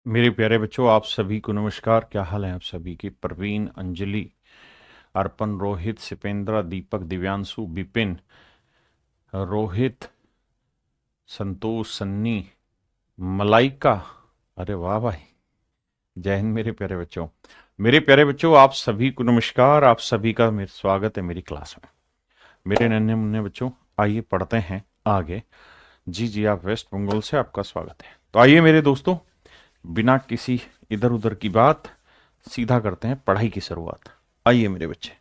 मेरे प्यारे बच्चों, आप सभी को नमस्कार। क्या हाल है आप सभी की? प्रवीण, अंजलि, अर्पण, रोहित, सिपेंद्रा, दीपक, दिव्यांशु, विपिन, रोहित, संतोष, सन्नी, मलाइका। अरे वाह भाई, जय हिंद मेरे प्यारे बच्चों। मेरे प्यारे बच्चों, आप सभी को नमस्कार। आप सभी का मेरा स्वागत है मेरी क्लास में। मेरे नन्हे मुन्ने बच्चों, आइए पढ़ते हैं आगे। जी जी, आप वेस्ट बंगाल से, आपका स्वागत है। तो आइए मेरे दोस्तों, बिना किसी इधर उधर की बात, सीधा करते हैं पढ़ाई की शुरुआत। आइए मेरे बच्चे।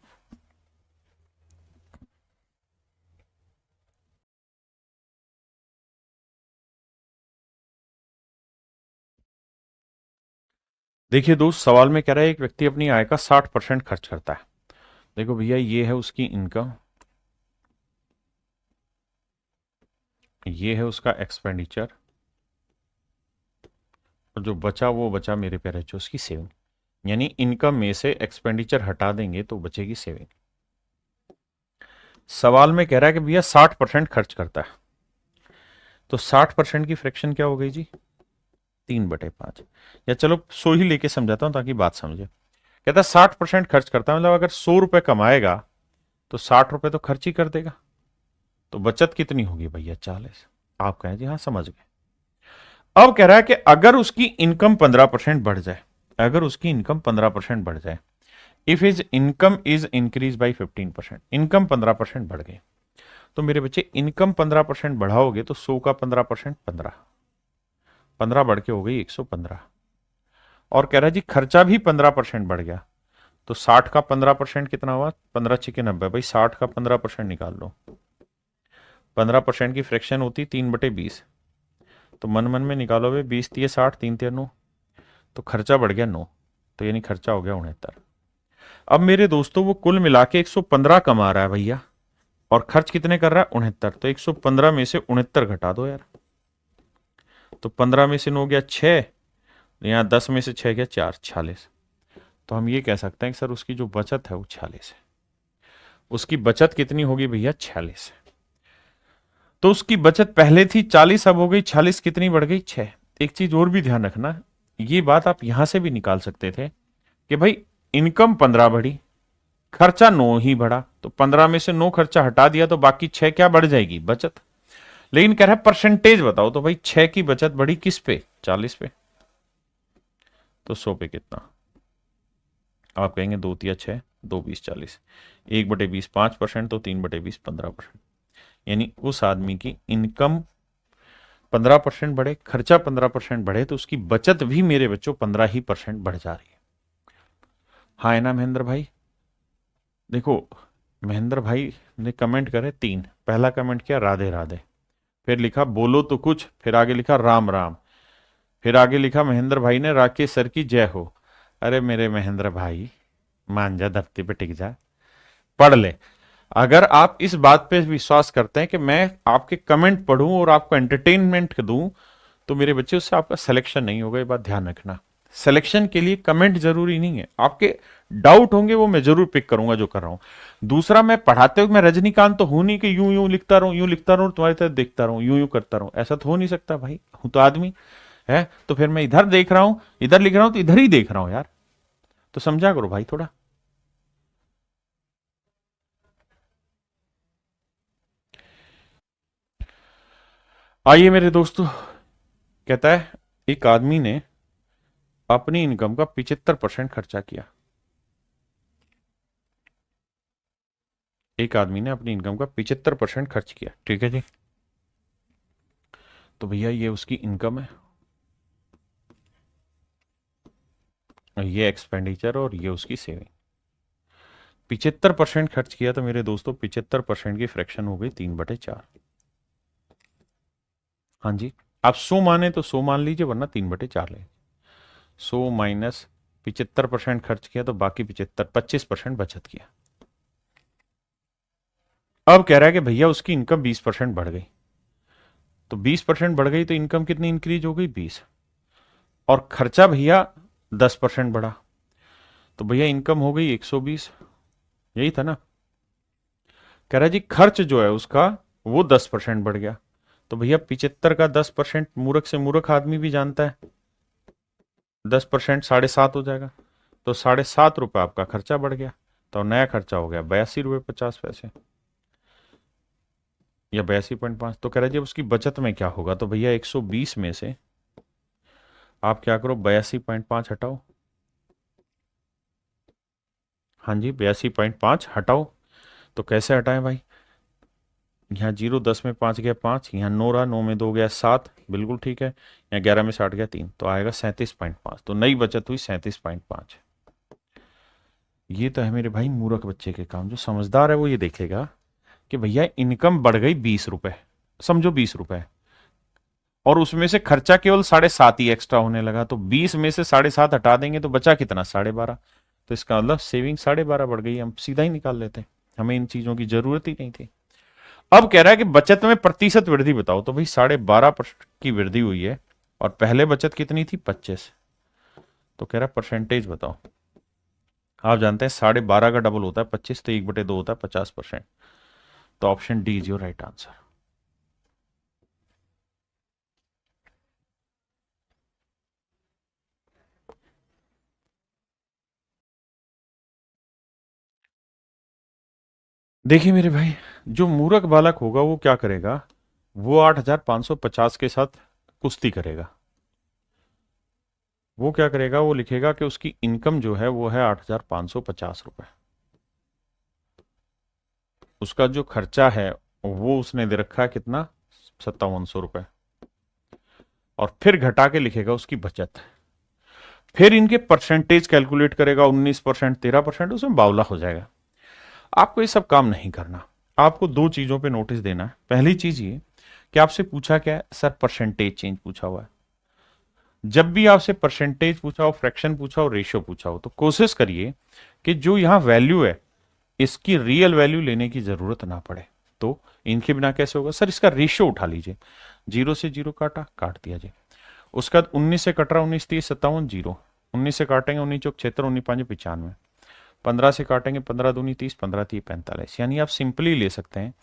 देखिए दोस्त, सवाल में कह रहा है एक व्यक्ति अपनी आय का 60% खर्च करता है। देखो भैया, ये है उसकी इनकम, ये है उसका एक्सपेंडिचर, और जो बचा वो बचा मेरे प्यारे बच्चों उसकी सेविंग। यानी इनकम में से एक्सपेंडिचर हटा देंगे तो बचेगी सेविंग। सवाल में कह रहा है कि भैया 60% खर्च करता है, तो 60% की फ्रैक्शन क्या हो गई जी? 3/5। या चलो 100 ही लेके समझाता हूं ताकि बात समझे। कहता है 60% खर्च करता है, मतलब अगर 100 रुपए कमाएगा तो 60 रुपए तो खर्च ही कर देगा। तो बचत कितनी होगी भैया? 40। आप कहें जी हाँ समझ गए। अब कह रहा है कि अगर उसकी इनकम 15% बढ़ जाए, अगर उसकी इनकम 15% बढ़ जाए, if his income is increase by 15%, income 15% बढ़ गई, तो मेरे बच्चे इनकम 15% बढ़ाओगे तो 100 का 15% 15, 15 बढ़ के हो गई 115। और कह रहा है जी खर्चा भी 15% बढ़ गया, तो 60 का 15% कितना हुआ? 15 छिके 90। भाई 60 का 15% निकाल लो। 15% की फ्रैक्शन होती 3/20। तो मन मन में निकालो भाई, 20 × 60, 3 × 9, तो खर्चा बढ़ गया 9, तो यानी खर्चा हो गया 69। अब मेरे दोस्तों वो कुल मिला के 115 कमा रहा है भैया, और खर्च कितने कर रहा है? 69। तो 115 में से 69 घटा दो यार। तो 15 में से 9 गया 6, यहाँ 10 में से 6 गया 4, 46। तो हम ये कह सकते हैं कि सर उसकी जो बचत है वो 46 है। उसकी बचत कितनी होगी भैया? 46। तो उसकी बचत पहले थी 40, अब हो गई 46। कितनी बढ़ गई? 6। एक चीज और भी ध्यान रखना, ये बात आप यहां से भी निकाल सकते थे कि भाई इनकम 15 बढ़ी, खर्चा 9 ही बढ़ा, तो 15 में से 9 खर्चा हटा दिया तो बाकी 6 क्या बढ़ जाएगी? बचत। लेकिन कह रहा है परसेंटेज बताओ, तो भाई 6 की बचत बढ़ी किस पे? 40 पे। तो 100 पे कितना? आप कहेंगे 2 × 6, 2 × 20 = 40। 1/20 5%, तो 3/20 15%। यानी उस आदमी की इनकम 15% बढ़े, खर्चा 15% बढ़े, तो उसकी बचत भी मेरे बच्चों 15% बढ़ जा रही है। हाँ है ना महेंद्र भाई? देखो, महेंद्र भाई ने कमेंट करे 3। पहला कमेंट किया राधे राधे, फिर लिखा बोलो तो कुछ, फिर आगे लिखा राम राम, फिर आगे लिखा महेंद्र भाई ने राकेश सर की जय हो। अरे मेरे महेंद्र भाई, मान जा, धरती पे टिक जा, पढ़ ले। अगर आप इस बात पे विश्वास करते हैं कि मैं आपके कमेंट पढ़ूं और आपको एंटरटेनमेंट दूं, तो मेरे बच्चे उससे आपका सिलेक्शन नहीं होगा। ये बात ध्यान रखना। सिलेक्शन के लिए कमेंट जरूरी नहीं है। आपके डाउट होंगे वो मैं जरूर पिक करूंगा जो कर रहा हूं। दूसरा, मैं पढ़ाते हुए मैं रजनीकांत तो हूं नहीं कि यूं यूं लिखता रहूं, यूं लिखता रहूं, तुम्हारी तरह देखता रहूं, यूं यूं करता रहूं। ऐसा तो हो नहीं सकता भाई, हूं तो आदमी है। तो फिर मैं इधर देख रहा हूं, इधर लिख रहा हूं, तो इधर ही देख रहा हूं यार। तो समझा करो भाई थोड़ा। आइए मेरे दोस्तों, कहता है एक आदमी ने अपनी इनकम का 75% खर्चा किया। एक आदमी ने अपनी इनकम का 75% खर्च किया, ठीक है जी। तो भैया ये उसकी इनकम है, और ये एक्सपेंडिचर, और ये उसकी सेविंग। 75% खर्च किया, तो मेरे दोस्तों 75% की फ्रैक्शन हो गई 3/4। हाँ जी, आप 100 माने तो 100 मान लीजिए, वरना 3/4 ले। 100 माइनस 75% खर्च किया, तो बाकी 25% बचत किया। अब कह रहा है कि भैया उसकी इनकम 20% बढ़ गई। तो 20% बढ़ गई तो इनकम कितनी इंक्रीज हो गई? 20। और खर्चा भैया 10% बढ़ा, तो भैया इनकम हो गई 120। यही था ना? कह रहा है जी खर्च जो है उसका वो 10% बढ़ गया, तो भैया 75 का 10% मूर्ख से मूर्ख आदमी भी जानता है। 10% 7.5 हो जाएगा, तो 7.5 रुपये आपका खर्चा बढ़ गया, तो नया खर्चा हो गया 82 रुपये 50 पैसे या 82.5। तो कह रहे जी उसकी बचत में क्या होगा, तो भैया 120 में से आप क्या करो 82.5 हटाओ। हाँ जी 82.5 हटाओ। तो कैसे हटाएं भाई, यहाँ 0 10 में 5 गया 5, यहाँ 9 रहा, 9 में 2 गया 7, बिल्कुल ठीक है। यहाँ 11 में 60 गया 3, तो आएगा 37.5। तो नई बचत हुई 37.5। ये तो है मेरे भाई मूर्ख बच्चे के काम। जो समझदार है वो ये देखेगा कि भैया इनकम बढ़ गई 20 रुपए, समझो 20 रुपए, और उसमें से खर्चा केवल 7.5 ही एक्स्ट्रा होने लगा, तो 20 में से 7.5 हटा देंगे तो बचा कितना 12.5। तो इसका मतलब सेविंग 12.5 बढ़ गई, हम सीधा ही निकाल लेते हैं, हमें इन चीजों की जरूरत ही नहीं थी। अब कह रहा है कि बचत में प्रतिशत वृद्धि बताओ, तो भाई 12.5% की वृद्धि हुई है, और पहले बचत कितनी थी 25, तो कह रहा है परसेंटेज बताओ। आप जानते हैं 12.5 का डबल होता है 25, तो 1/2 होता है 50%। तो option D is your right answer. देखिए मेरे भाई, जो मूर्ख बालक होगा वो क्या करेगा, वो 8,550 के साथ कुश्ती करेगा। वो क्या करेगा, वो लिखेगा कि उसकी इनकम जो है वो है 8,550 रुपए, उसका जो खर्चा है वो उसने दे रखा है कितना 5700 रुपए, और फिर घटा के लिखेगा उसकी बचत। फिर इनके परसेंटेज कैलकुलेट करेगा, 19% 13%, उसमें बावला हो जाएगा। आपको ये सब काम नहीं करना। आपको दो चीजों पे नोटिस देना है। पहली चीज ये कि आपसे पूछा क्या है, सर परसेंटेज चेंज पूछा हुआ है। जब भी आपसे परसेंटेज पूछा हो, फ्रैक्शन पूछा हो, रेशियो पूछा हो, तो कोशिश करिए कि जो यहां वैल्यू है इसकी रियल वैल्यू लेने की जरूरत ना पड़े। तो इनके बिना कैसे होगा, सर इसका रेशियो उठा लीजिए। 0 से 0 काटा, काट दिया जी। उसका 19 से कट रहा, 19 30 57 0, 19 से काटेंगे 19 चौक 76, 19 5 95, 15 से काटेंगे 15 दूनी 30, 15 30 45। यानी आप सिंपली ले सकते हैं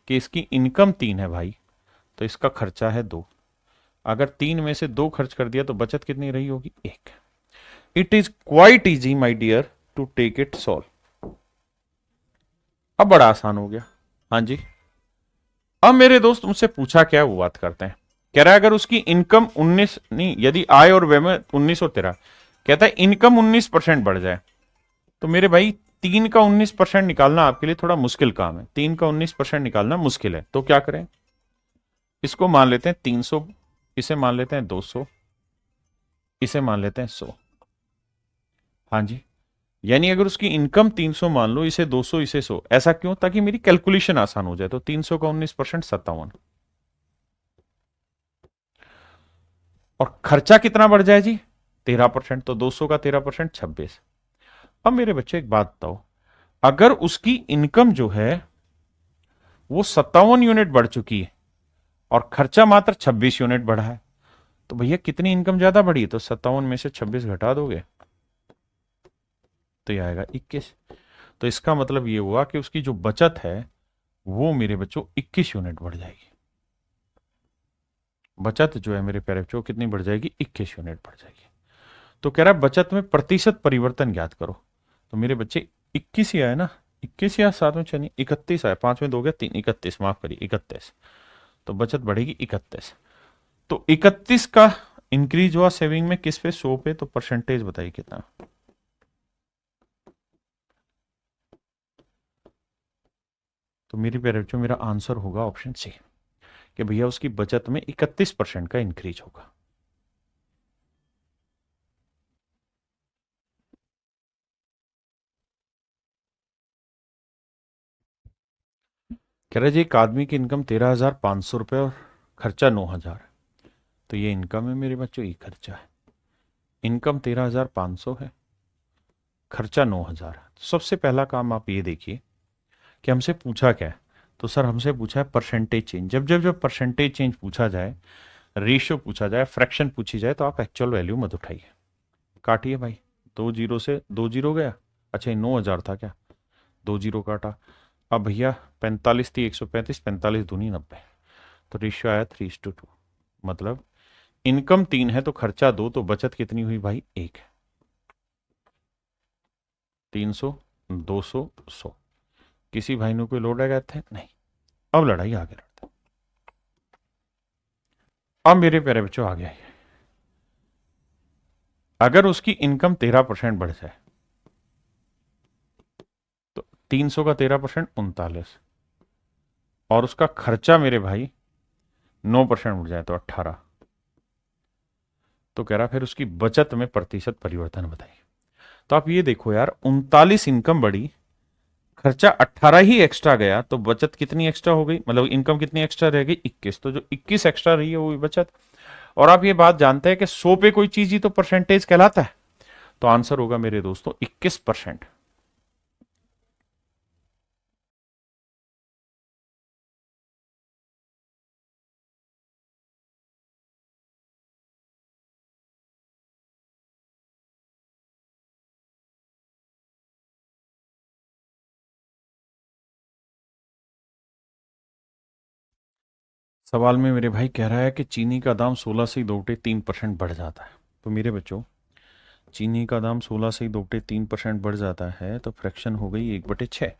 कि इसकी इनकम 3 है भाई, तो इसका खर्चा है 2। अगर 3 में से 2 खर्च कर दिया तो बचत कितनी रही होगी 1। It is quite easy my dear to take it solve. अब बड़ा आसान हो गया। हाँ जी, अब मेरे दोस्त मुझसे पूछा क्या है वो बात करते हैं। कह रहा है अगर उसकी इनकम 19 नहीं, यदि आय और व्यय में 19 और 13, कहता है इनकम 19% बढ़ जाए, तो मेरे भाई 3 का 19% निकालना आपके लिए थोड़ा मुश्किल काम है। 3 का 19% निकालना मुश्किल है, तो क्या करें, इसको मान लेते हैं 300, इसे मान लेते हैं 200, इसे मान लेते हैं 100। हाँ जी, यानी अगर उसकी इनकम 300 मान लो, इसे 200, इसे 100, ऐसा क्यों, ताकि मेरी कैलकुलेशन आसान हो जाए। तो 300 का 19% 57, और खर्चा कितना बढ़ जाए जी 13%, तो 200 का 13% 26। अब मेरे बच्चे एक बात बताओ, अगर उसकी इनकम जो है वो 57 यूनिट बढ़ चुकी है और खर्चा मात्र 26 यूनिट बढ़ा है, तो भैया कितनी इनकम ज्यादा बढ़ी, तो 57 में से 26 घटा दोगे तो ये आएगा 21। तो इसका मतलब ये हुआ कि उसकी जो बचत है वो मेरे बच्चों 21 यूनिट बढ़ जाएगी। बचत जो है मेरे प्यारे बच्चों कितनी बढ़ जाएगी, 21 यूनिट बढ़ जाएगी। तो कह रहा है बचत में प्रतिशत परिवर्तन ज्ञात करो। तो मेरे बच्चे 21 ही आया ना, 21 या साथ में चलिए 31 आया, 5 में 2 गया 3, 31, माफ करिए 31। तो बचत बढ़ेगी 31। तो 31 का इंक्रीज हुआ सेविंग में किस पे, 100 पे, तो परसेंटेज बताइए कितना। तो मेरी प्यारे बच्चों मेरा आंसर होगा ऑप्शन सी, कि भैया उसकी बचत में 31% का इंक्रीज होगा। कह रहे जी एक आदमी की इनकम 13,500 रुपये और खर्चा 9,000, तो ये इनकम है मेरे बच्चों, ये खर्चा है। इनकम 13,500 है, खर्चा 9,000 है। तो सबसे पहला काम आप ये देखिए कि हमसे पूछा क्या है, तो सर हमसे पूछा है परसेंटेज चेंज। जब जब जब परसेंटेज चेंज पूछा जाए, रेशियो पूछा जाए, फ्रैक्शन पूछी जाए, तो आप एक्चुअल वैल्यू मत उठाइए, काटिए भाई। 2 जीरो से 2 जीरो गया, अच्छा ये 9,000 था क्या, 2 जीरो काटा। अब भैया 45 थी 135, 45 दूनी 90, तो रेशियो आया 3:2, मतलब इनकम 3 है तो खर्चा 2, तो बचत कितनी हुई भाई 1 है। 300, 200, 100। किसी भाई ने कोई लोड आ गए थे नहीं। अब लड़ाई आगे लड़ते। अब मेरे प्यारे बच्चों आ गया है, अगर उसकी इनकम 13% बढ़ जाए तो 300 का 13% 39, और उसका खर्चा मेरे भाई 9% बढ़ जाए तो 18। तो कह रहा फिर उसकी बचत में प्रतिशत परिवर्तन बताइए। तो आप ये देखो यार, 39 इनकम बढ़ी, खर्चा 18 ही एक्स्ट्रा गया, तो बचत कितनी एक्स्ट्रा हो गई, मतलब इनकम कितनी एक्स्ट्रा रह गई 21। तो जो 21 एक्स्ट्रा रही है वो बचत। और आप ये बात जानते हैं कि 100 पे कोई चीज ही तो परसेंटेज कहलाता है। तो आंसर होगा मेरे दोस्तों 21%। सवाल में मेरे भाई कह रहा है कि चीनी का दाम 16 से 2.3% बढ़ जाता है। तो मेरे बच्चों, चीनी का दाम 16 से 2.3% बढ़ जाता है तो फ्रैक्शन हो गई 1/6।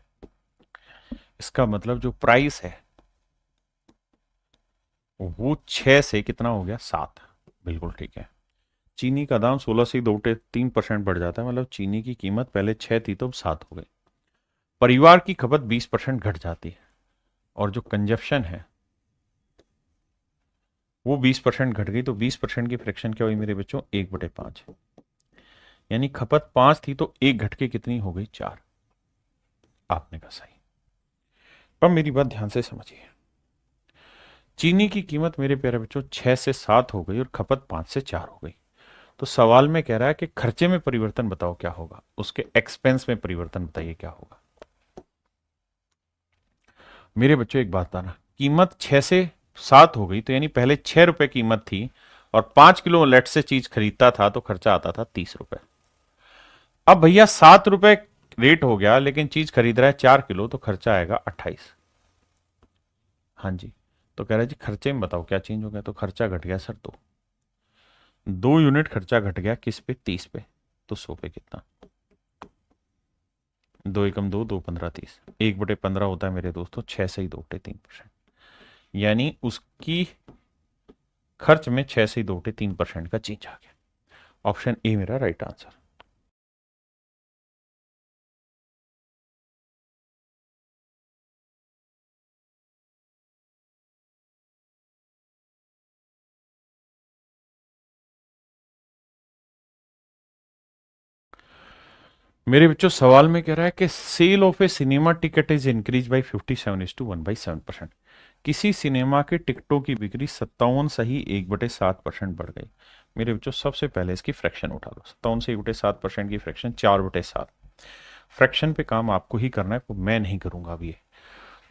इसका मतलब जो प्राइस है वो 6 से कितना हो गया 7। बिल्कुल ठीक है। चीनी का दाम 16 से 2.3% बढ़ जाता है, मतलब चीनी की कीमत पहले 6 थी तो अब 7 हो गई। परिवार की खपत 20% घट जाती है, और जो कंजप्शन है वो 20% घट गई। तो 20% की फ्रैक्शन क्या हुई मेरे बच्चों 1/5। यानी खपत 5 थी तो 1 घट के कितनी हो गई 4। आपने कहा सही। अब मेरी बात ध्यान से समझिए, चीनी की कीमत मेरे प्यारे बच्चों 6 से 7 हो गई और खपत 5 से 4 हो गई। तो सवाल में कह रहा है कि खर्चे में परिवर्तन बताओ क्या होगा, उसके एक्सपेंस में परिवर्तन बताइए क्या होगा। मेरे बच्चों एक बात बताना, कीमत 6 से 7 हो गई तो यानी पहले 6 रुपए कीमत थी और 5 किलो लेट से चीज खरीदता था तो खर्चा आता था 30 रुपए। अब भैया 7 रुपए रेट हो गया लेकिन चीज खरीद रहा है 4 किलो तो खर्चा आएगा 28। हाँ जी। तो कह रहा है जी खर्चे में बताओ क्या चेंज हो गया। तो खर्चा घट गया सर 2 यूनिट खर्चा घट गया, किस पे 30 पे। तो 100 पे कितना, 2 एकम 2, 2 15 30, 1/15 होता है मेरे दोस्तों 6 से ही 2/3%। यानी उसकी खर्च में 6 से 2/3% का चेंज आ गया। ऑप्शन ए मेरा राइट आंसर। मेरे बच्चों सवाल में कह रहा है कि sale of a cinema ticket is increase by 57:1/7%। किसी सिनेमा के टिकटों की बिक्री 57 सही 1/7% बढ़ गई। मेरे बच्चों सबसे पहले इसकी फ्रैक्शन उठा लो। 57 से 1/7% की फ्रैक्शन 4/7। फ्रैक्शन पे काम आपको ही करना है, मैं नहीं करूंगा अभी ये।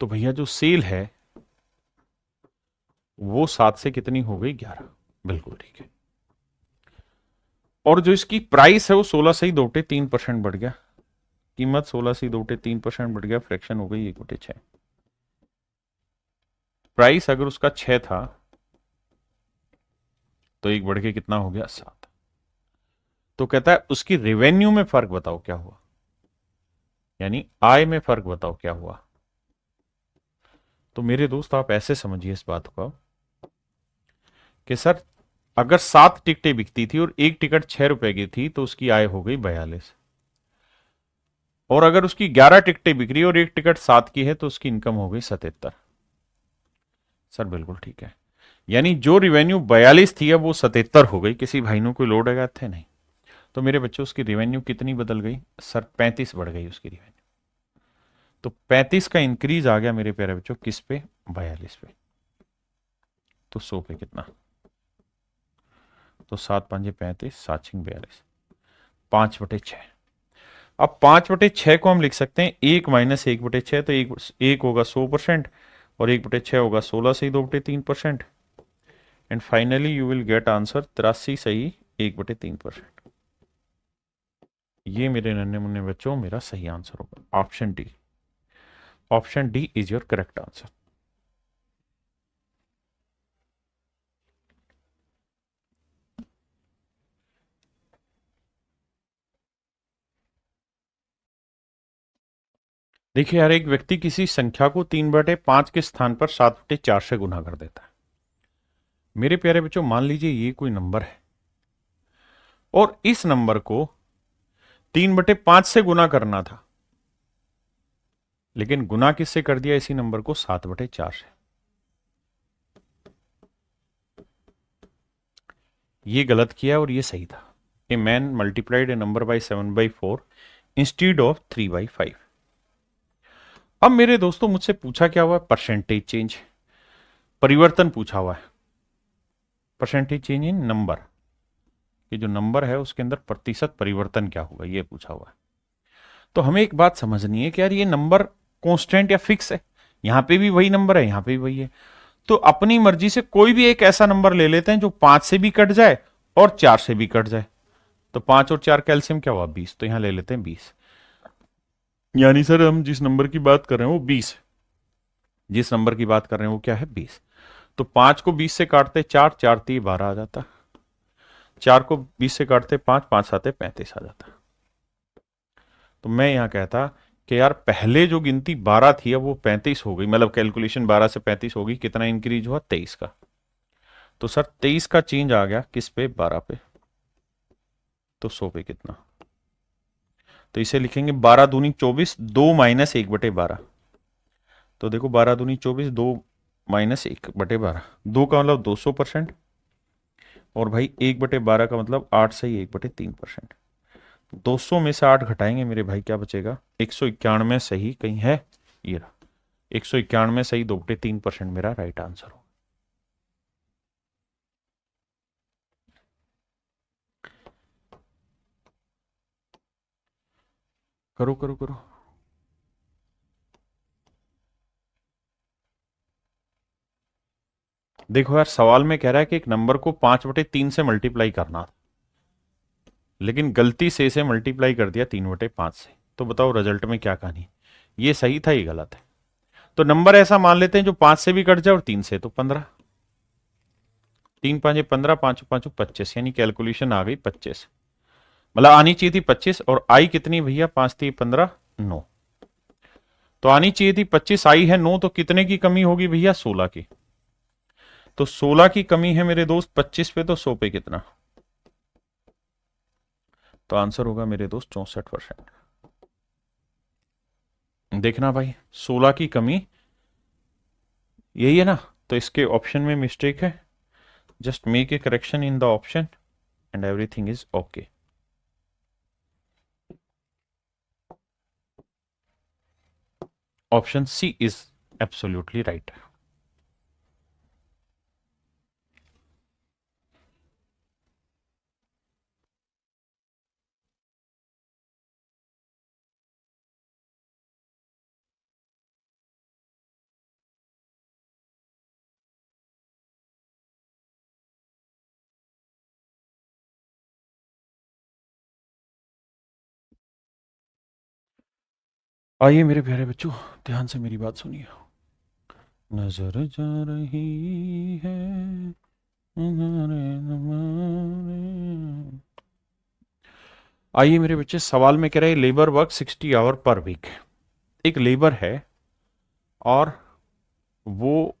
तो भैया जो सेल है वो 7 से कितनी हो गई 11। बिल्कुल ठीक है। और जो इसकी प्राइस है वो 16 से ही 2/3% बढ़ गया। कीमत 16 से 2/3% बढ़ गया, फ्रैक्शन हो गई 1/6। प्राइस अगर उसका 6 था तो एक बढ़ के कितना हो गया 7। तो कहता है उसकी रेवेन्यू में फर्क बताओ क्या हुआ, यानी आय में फर्क बताओ क्या हुआ। तो मेरे दोस्त आप ऐसे समझिए इस बात को कि सर अगर 7 टिकटें बिकती थी और एक टिकट 6 रुपए की थी तो उसकी आय हो गई 42। और अगर उसकी 11 टिकटें बिक रही और एक टिकट 7 की है तो उसकी इनकम हो गई 77। सर बिल्कुल ठीक है। यानी जो रिवेन्यू 42 थी अब वो 77 हो गई। किसी भाई ने कोई लोड आया थे नहीं। तो मेरे बच्चों उसकी रिवेन्यू कितनी बदल गई सर 35 बढ़ गई उसकी रिवेन्यू। तो 35 का इंक्रीज आ गया मेरे प्यारे बच्चों किस पे 42 पे। तो 100 पे कितना, तो 7×5 = 35, 7×6 = 42, 5/6। अब 5/6 को हम लिख सकते हैं 1 - 1/6। तो एक होगा 100% और 1/6 होगा 16 सही 2/3%। And finally you will get answer 83 सही 1/3%। ये मेरे नन्हे मुन्ने बच्चों मेरा सही आंसर होगा option D. Option D is your correct answer. देखिए यार, एक व्यक्ति किसी संख्या को 3/5 के स्थान पर 7/4 से गुना कर देता है। मेरे प्यारे बच्चों, मान लीजिए ये कोई नंबर है और इस नंबर को 3/5 से गुना करना था, लेकिन गुना किससे कर दिया इसी नंबर को? 7/4 से। ये गलत किया और ये सही था। A man multiplied A number by 7/4 instead of 3/5। अब मेरे दोस्तों, मुझसे पूछा क्या हुआ है? परसेंटेज चेंज, परिवर्तन पूछा हुआ है। परसेंटेज चेंज इन नंबर, ये जो नंबर है उसके अंदर प्रतिशत परिवर्तन क्या होगा, ये पूछा हुआ है। तो हमें एक बात समझनी है कि यार ये नंबर कांस्टेंट या फिक्स है। यहां पे भी वही नंबर है, यहां पे भी वही है। तो अपनी मर्जी से कोई भी एक ऐसा नंबर ले लेते हैं जो 5 से भी कट जाए और 4 से भी कट जाए। तो 5 और 4 कैल्सियम क्या हुआ? 20। तो यहां ले लेते हैं 20। यानी सर हम जिस नंबर की बात कर रहे हैं वो 20 है। जिस नंबर की बात कर रहे हैं वो क्या है? 20। तो 5 को 20 से काटते 4, 4 3 12 आ जाता। 4 को 20 से काटते 5, 5 7 35 आ जाता। तो मैं यहां कहता कि यार पहले जो गिनती 12 थी अब वो 35 हो गई, मतलब कैलकुलेशन 12 से 35 हो गई। कितना इंक्रीज हुआ? 23 का। तो सर 23 का चेंज आ गया किस पे? 12 पे। तो 100 पे कितना? तो इसे लिखेंगे 12 दूनी 24, 2 माइनस 1/12। तो देखो 12 दूनी 24, 2 माइनस 1/12। 2 का मतलब 200%, और भाई 1/12 का मतलब 8 से ही 1/3%। 200 में से 8 घटाएंगे मेरे भाई, क्या बचेगा? 191 सही कहीं है? ये रहा 191 सही, 2/3% मेरा राइट आंसर हो। करो करो करो। देखो यार, सवाल में कह रहा है कि एक नंबर को 5/3 से मल्टीप्लाई करना, लेकिन गलती से इसे मल्टीप्लाई कर दिया 3/5 से। तो बताओ रिजल्ट में क्या कहानी? ये सही था, ये गलत है। तो नंबर ऐसा मान लेते हैं जो 5 से भी कट जाए और 3 से, तो 15। 3 5 15, 5 5 25, यानी कैलकुलेशन आ गई 25। मतलब आनी चाहिए थी 25, और आई कितनी भैया? 5 3 15 9। तो आनी चाहिए थी 25, आई है 9, तो कितने की कमी होगी भैया? 16 की। तो 16 की कमी है मेरे दोस्त 25 पे, तो 100 पे कितना? तो आंसर होगा मेरे दोस्त 64%। देखना भाई, 16 की कमी यही है ना? तो इसके ऑप्शन में मिस्टेक है। Just make a correction in the option and everything is okay. Option C is absolutely right. आइए मेरे प्यारे बच्चों, ध्यान से मेरी बात सुनिए। नजर जा रही है हमारे हमारे। आइए मेरे बच्चे, सवाल में कह रहे हैं labour work 60 hour per week. एक लेबर है और वो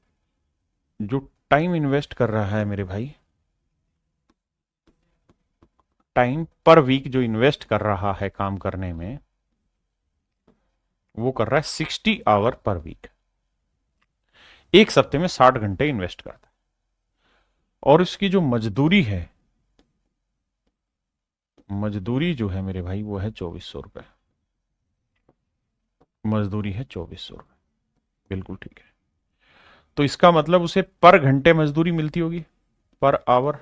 जो टाइम इन्वेस्ट कर रहा है मेरे भाई, टाइम पर वीक जो इन्वेस्ट कर रहा है काम करने में, वो कर रहा है 60 आवर पर वीक। एक सप्ते में 60 घंटे इन्वेस्ट करता है, और उसकी जो मजदूरी है, मजदूरी जो है मेरे भाई वो है 2400 रुपए। मजदूरी है 2400 रुपए, बिल्कुल ठीक है। तो इसका मतलब उसे पर घंटे मजदूरी मिलती होगी, पर आवर।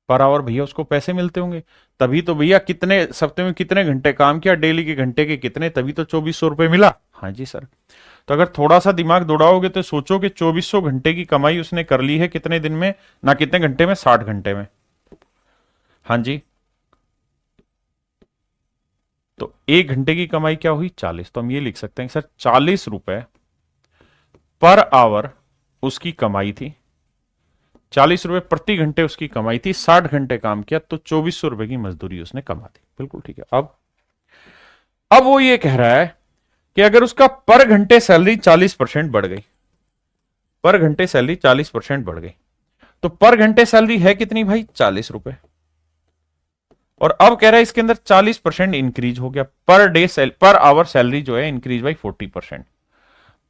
पर आवर भैया उसको पैसे मिलते होंगे, तभी तो भैया कितने सप्ते में कितने घंटे काम किया, डेली के घंटे के कितने, तभी तो 2400 रुपए मिला। हाँ जी सर। तो अगर थोड़ा सा दिमाग दौड़ाओगे तो सोचो कि 2400 घंटे की कमाई उसने कर ली है कितने दिन में, ना कितने घंटे में, 60 घंटे में। हाँ जी। तो एक घंटे की कमाई क्या हुई? 40। तो हम ये लिख सकते हैं सर 40 रुपए पर आवर उसकी कमाई थी, 40 रुपए प्रति घंटे उसकी कमाई थी। 60 घंटे काम किया तो 2400 रुपए की मजदूरी उसने कमा दी। बिल्कुल ठीक है। अब वो ये कह रहा है कि अगर उसका पर घंटे सैलरी 40% बढ़ गई, पर घंटे सैलरी 40% बढ़ गई, तो पर घंटे सैलरी है कितनी भाई, 40 रुपए। और अब कह रहा है इसके अंदर 40% इंक्रीज हो गया, per day per hour salary जो है increase by 40%,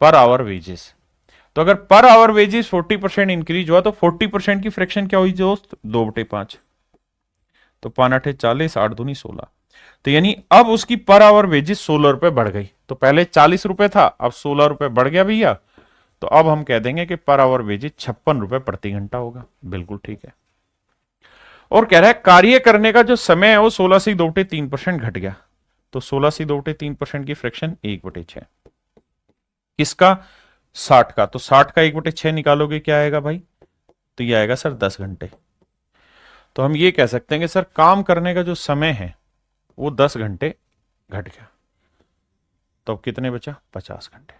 per hour wages. तो अगर पर आवर वेजेस 40% इंक्रीज हुआ तो 40% की फ्रैक्शन क्या हुई दोस्त, 2/5। तो 5×8 = 40, 8×2 = 16। तो यानी अब उसकी पर आवर वेजेस 16 रुपए बढ़ गई। तो पहले 40 रुपए था, अब 16 रुपए बढ़ गया भैया। तो अब हम कह देंगे कि पर आवर वेजेस 56 रुपए प्रति घंटा होगा। बिल्कुल ठीक है। और कह रहा है कार्य करने का जो समय है वो 16 से 2/3% घट गया। तो 16 से 2/3% की फ्रैक्शन 1/6। किसका, 60 का। तो 60 का 1/6 निकालोगे, क्या आएगा भाई, तो ये आएगा सर 10 घंटे। तो हम ये कह सकते हैं कि सर काम करने का जो समय है वो 10 घंटे घट गया। तो अब कितने बचा, 50 घंटे।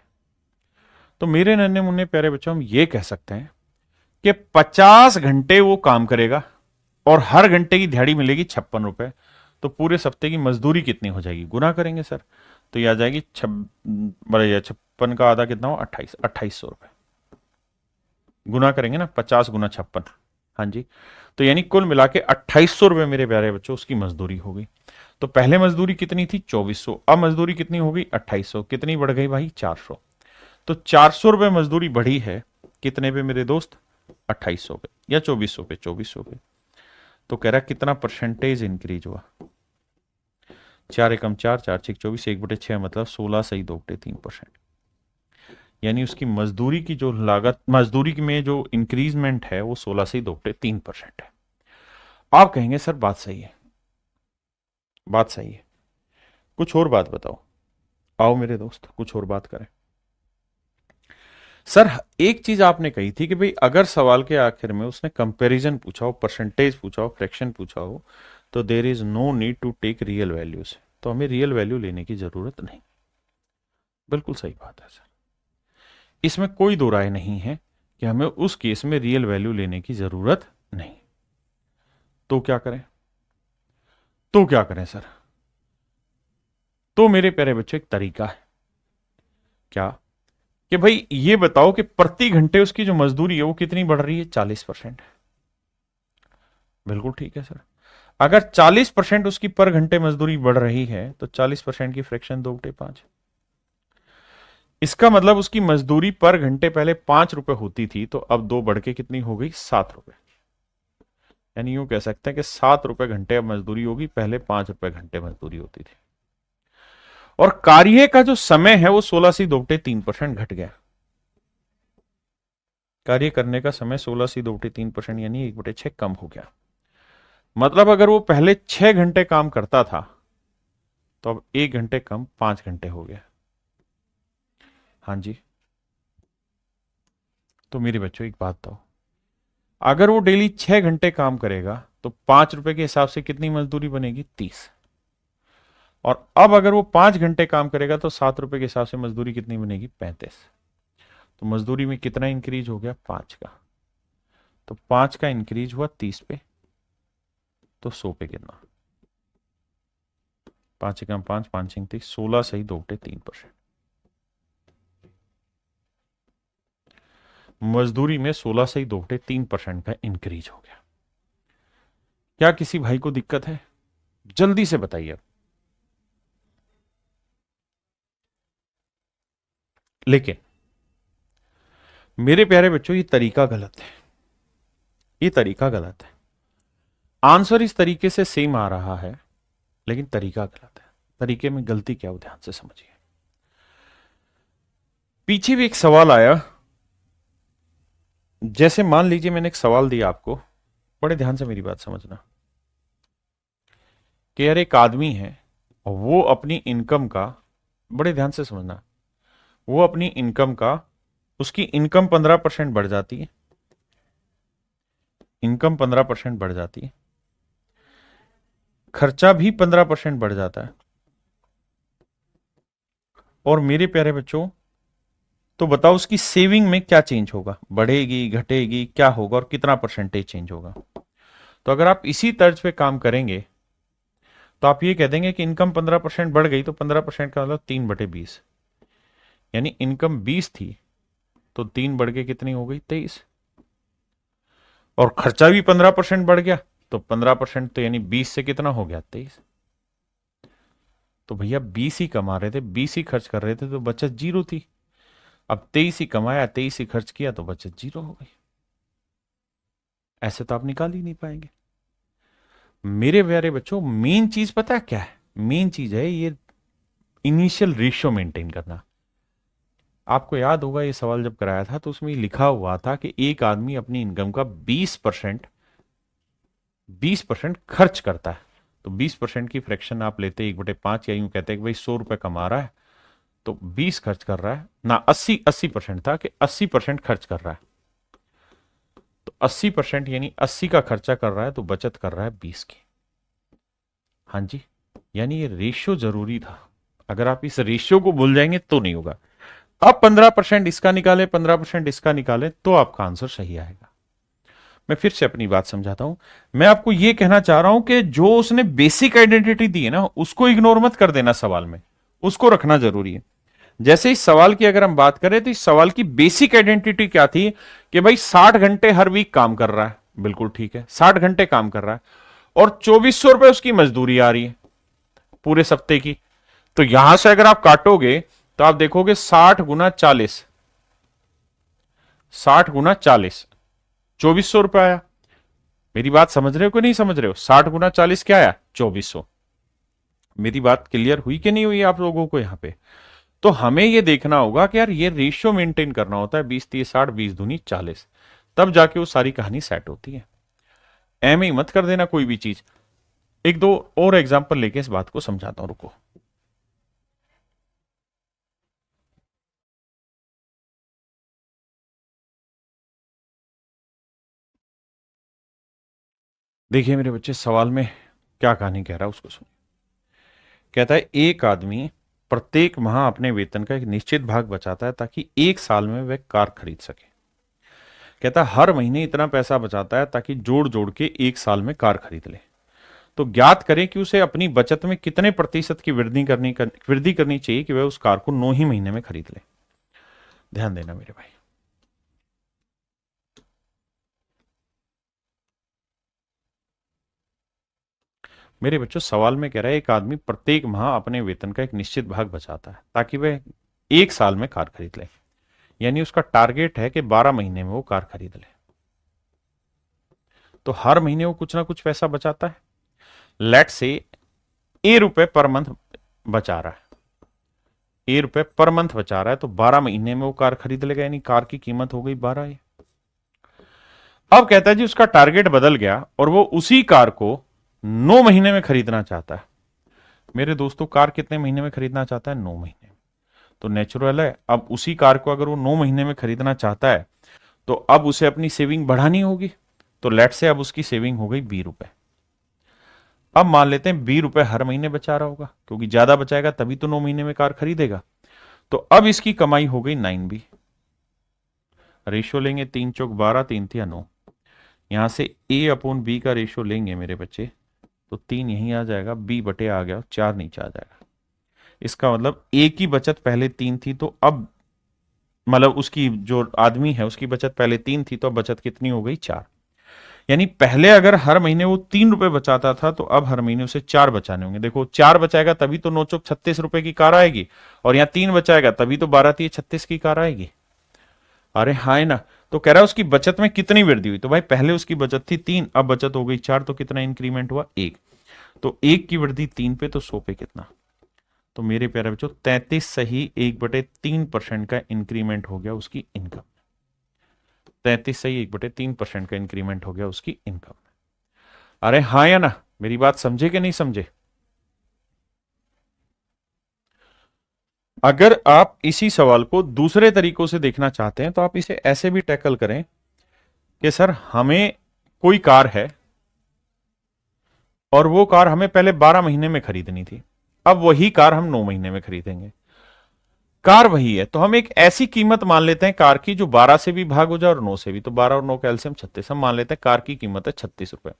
तो मेरे नन्हे मुन्ने प्यारे बच्चों, हम ये कह सकते हैं कि 50 घंटे वो काम करेगा और हर घंटे की दिहाड़ी मिलेगी 56 रुपए। तो पूरे सप्ते की मजदूरी कितनी हो जाएगी, गुना करेंगे सर, तो ये आ जाएगी 56 का आधा कितना हो, 2800 रुपए। गुना करेंगे ना, 50 × 56, हाँ जी। तो यानी कुल मिला के 2800 रुपए मेरे प्यारे बच्चों उसकी मजदूरी हो गई। तो पहले मजदूरी कितनी थी, 2400, अब मजदूरी कितनी हो गई, 2800। कितनी बढ़ गई भाई, 400। तो 400 रुपए मजदूरी बढ़ी है कितने पे मेरे दोस्त, 2800 पे या 2400 पे, 2400 पे। तो कह रहा कितना परसेंटेज इंक्रीज हुआ, 4 एकम 4, 4 6 24, 1/6 मतलब 16 से 2/3%। यानी उसकी मजदूरी की जो लागत, मजदूरी में जो इंक्रीजमेंट है वो 16 से 2/3% है। आप कहेंगे सर बात सही है, बात सही है, कुछ और बात बताओ। आओ मेरे दोस्त कुछ और बात करें। सर एक चीज आपने कही थी कि भाई अगर सवाल के आखिर में उसने कंपैरिजन पूछा हो, परसेंटेज पूछा हो, फ्रैक्शन पूछा हो, तो there is no need to take real values, तो हमें रियल वैल्यू लेने की जरूरत नहीं। बिल्कुल सही बात है सर, इसमें कोई दो राय नहीं है कि हमें उस केस में रियल वैल्यू लेने की जरूरत नहीं। तो क्या करें, तो क्या करें सर, तो मेरे प्यारे बच्चे एक तरीका है, क्या कि भाई ये बताओ कि प्रति घंटे उसकी जो मजदूरी है वो कितनी बढ़ रही है, 40%। बिल्कुल ठीक है सर, अगर 40% उसकी पर घंटे मजदूरी बढ़ रही है तो 40% की फ्रैक्शन 2/5। इसका मतलब उसकी मजदूरी पर घंटे पहले 5 रुपए होती थी, तो अब 2 बढ़ के कितनी हो गई, 7 रुपए। यानी यूं कह सकते हैं कि 7 रुपए घंटे अब मजदूरी होगी, पहले 5 रुपए घंटे मजदूरी होती थी। और कार्य का जो समय है वो 16 से 2/3% घट गया। कार्य करने का समय 16 से 2/3% यानी 1/6 कम हो गया। मतलब अगर वो पहले 6 घंटे काम करता था तो अब 1 घंटे कम 5 घंटे हो गया। हाँ जी, तो मेरे बच्चों एक बात तो, अगर वो डेली 6 घंटे काम करेगा तो 5 रुपए के हिसाब से कितनी मजदूरी बनेगी, 30। और अब अगर वो 5 घंटे काम करेगा तो 7 रुपए के हिसाब से मजदूरी कितनी बनेगी, 35। तो मजदूरी में कितना इंक्रीज हो गया, 5 का। तो 5 का इंक्रीज हुआ 30 पे, तो 100 पे कितना, 5 एकम 5, 5 छंग 30, 16 से 2/3%। मजदूरी में 16 से 2/3% का इंक्रीज हो गया। क्या किसी भाई को दिक्कत है, जल्दी से बताइए। लेकिन मेरे प्यारे बच्चों ये तरीका गलत है, ये तरीका गलत है। आंसर इस तरीके से सेम आ रहा है लेकिन तरीका गलत है। तरीके में गलती क्या हो, ध्यान से समझिए। पीछे भी एक सवाल आया, जैसे मान लीजिए मैंने एक सवाल दिया आपको, बड़े ध्यान से मेरी बात समझना, कि यार एक आदमी है और वो अपनी इनकम का, बड़े ध्यान से समझना, वो अपनी इनकम का, उसकी इनकम 15% बढ़ जाती है, इनकम 15% बढ़ जाती है, खर्चा भी 15% बढ़ जाता है। और मेरे प्यारे बच्चों तो बताओ उसकी सेविंग में क्या चेंज होगा, बढ़ेगी घटेगी, क्या होगा और कितना परसेंटेज चेंज होगा। तो अगर आप इसी तर्ज पे काम करेंगे तो आप ये कह देंगे कि इनकम 15% बढ़ गई, तो 15% का मतलब 3/20, यानी इनकम 20 थी तो 3 बढ़ के कितनी हो गई, 23। और खर्चा भी 15% बढ़ गया, तो 15% तो यानी 20 से कितना हो गया, 23। तो भैया 20 ही कमा रहे थे, 20 ही खर्च कर रहे थे, तो बचत जीरो थी। अब 23 ही कमाया, 23 ही खर्च किया, तो बचत जीरो हो गई। ऐसे तो आप निकाल ही नहीं पाएंगे। मेरे प्यारे बच्चों, मेन चीज पता है क्या है? मेन चीज है ये इनिशियल रेशियो मेंटेन करना। आपको याद होगा ये सवाल जब कराया था तो उसमें लिखा हुआ था कि एक आदमी अपनी इनकम का 20% खर्च करता है। तो 20% की फ्रैक्शन आप लेते 1/5, या यूं कहते हैं कि भाई 100 रुपए कमा रहा है तो 20 खर्च कर रहा है ना, 80% था कि 80% खर्च कर रहा है, तो 80% यानी 80 का खर्चा कर रहा है, तो बचत कर रहा है 20 की। हाँ जी, यानी ये रेशियो जरूरी था। अगर आप इस रेशियो को भूल जाएंगे तो नहीं होगा। आप 15% इसका निकालें, 15% इसका निकालें, तो आपका आंसर सही आएगा। मैं फिर से अपनी बात समझाता हूं। मैं आपको यह कहना चाह रहा हूं कि जो उसने बेसिक आइडेंटिटी दी है ना, उसको इग्नोर मत कर देना सवाल में, उसको रखना जरूरी है। जैसे इस सवाल की अगर हम बात करें तो इस सवाल की बेसिक आइडेंटिटी क्या थी कि भाई 60 घंटे हर वीक काम कर रहा है, बिल्कुल ठीक है, 60 घंटे काम कर रहा है और 2400 रुपए उसकी मजदूरी आ रही है पूरे सप्ते की। तो यहां से अगर आप काटोगे तो आप देखोगे 60 × 40, 60 × 40 2400 रुपए आया। मेरी बात समझ रहे हो कि नहीं समझ रहे हो? 60 × 40 क्या आया? 2400। मेरी बात क्लियर हुई कि नहीं हुई आप लोगों को यहां पे? तो हमें यह देखना होगा कि यार ये रेशियो मेंटेन करना होता है, 20 30 60, 20 दूनी 40, तब जाके वो सारी कहानी सेट होती है। एम ही मत कर देना कोई भी चीज। एक दो और एग्जांपल लेके इस बात को समझाता हूं, रुको। देखिए मेरे बच्चे, सवाल में क्या कहानी कह रहा है उसको सुनिए। कहता है एक आदमी प्रत्येक माह अपने वेतन का एक निश्चित भाग बचाता है ताकि एक साल में वह कार खरीद सके। कहता है हर महीने इतना पैसा बचाता है ताकि जोड़ जोड़ के एक साल में कार खरीद ले। तो ज्ञात करें कि उसे अपनी बचत में कितने प्रतिशत की वृद्धि करनी चाहिए कि वह उस कार को 9 ही महीने में खरीद ले। ध्यान देना मेरे भाई। मेरे बच्चों, सवाल में कह रहा है एक आदमी प्रत्येक माह अपने वेतन का एक निश्चित भाग बचाता है ताकि वह एक साल में कार खरीद ले, यानी उसका टारगेट है कि 12 महीने में वो कार खरीद ले। तो हर महीने वो कुछ ना कुछ पैसा बचाता है। लेट से ₹A पर मंथ बचा रहा है, ₹A पर मंथ बचा रहा है, तो 12 महीने में वो कार खरीद लेगा, यानी कार की कीमत हो गई 12। अब कहता है जी उसका टारगेट बदल गया और वो उसी कार को 9 महीने में खरीदना चाहता है। मेरे दोस्तों, कार कितने महीने में खरीदना चाहता है? 9 महीने। तो नेचुरल है, अब उसी कार को अगर वो 9 महीने में खरीदना चाहता है तो अब उसे अपनी सेविंग बढ़ानी होगी। तो लेट से अब उसकी सेविंग हो गई ₹20। अब मान लेते हैं ₹20 हर महीने बचा रहा होगा, क्योंकि ज्यादा बचाएगा तभी तो 9 महीने में कार खरीदेगा। तो अब इसकी कमाई हो गई 9B। रेशियो लेंगे 3 चौक 12, 3 थिया 9। यहां से A/B का रेशियो लेंगे मेरे बच्चे, तो 3 यहीं आ जाएगा, B/A आ गया, 4 नीचे आ जाएगा। इसका मतलब A की बचत पहले 3 थी, तो अब मतलब उसकी जो आदमी है उसकी बचत पहले 3 थी, तो अब बचत कितनी हो गई? 4। यानी पहले अगर हर महीने वो ₹3 बचाता था तो अब हर महीने उसे 4 बचाने होंगे। देखो 4 बचाएगा तभी तो 9 चौक 36 रुपए की कार आएगी, और यहाँ 3 बचाएगा तभी तो 12 तिया 36 की कार आएगी। अरे हाँ है ना? तो कह रहा है उसकी बचत में कितनी वृद्धि हुई? तो भाई पहले उसकी बचत थी 3, अब बचत हो गई 4, तो कितना इंक्रीमेंट हुआ? 1। तो 1 की वृद्धि 3 पे, तो 100 पे कितना? तो मेरे प्यारे बच्चों 33 सही 1/3% का इंक्रीमेंट हो गया उसकी इनकम। 33 सही 1/3% का इंक्रीमेंट हो गया उसकी इनकम। अरे हाँ या ना? मेरी बात समझे कि नहीं समझे? अगर आप इसी सवाल को दूसरे तरीकों से देखना चाहते हैं तो आप इसे ऐसे भी टैकल करें कि सर हमें कोई कार है और वो कार हमें पहले 12 महीने में खरीदनी थी, अब वही कार हम 9 महीने में खरीदेंगे। कार वही है, तो हम एक ऐसी कीमत मान लेते हैं कार की जो 12 से भी भाग हो जाए और 9 से भी, तो 12 और 9 का एलसीएम 36। हम मान लेते हैं कार की कीमत है ₹36।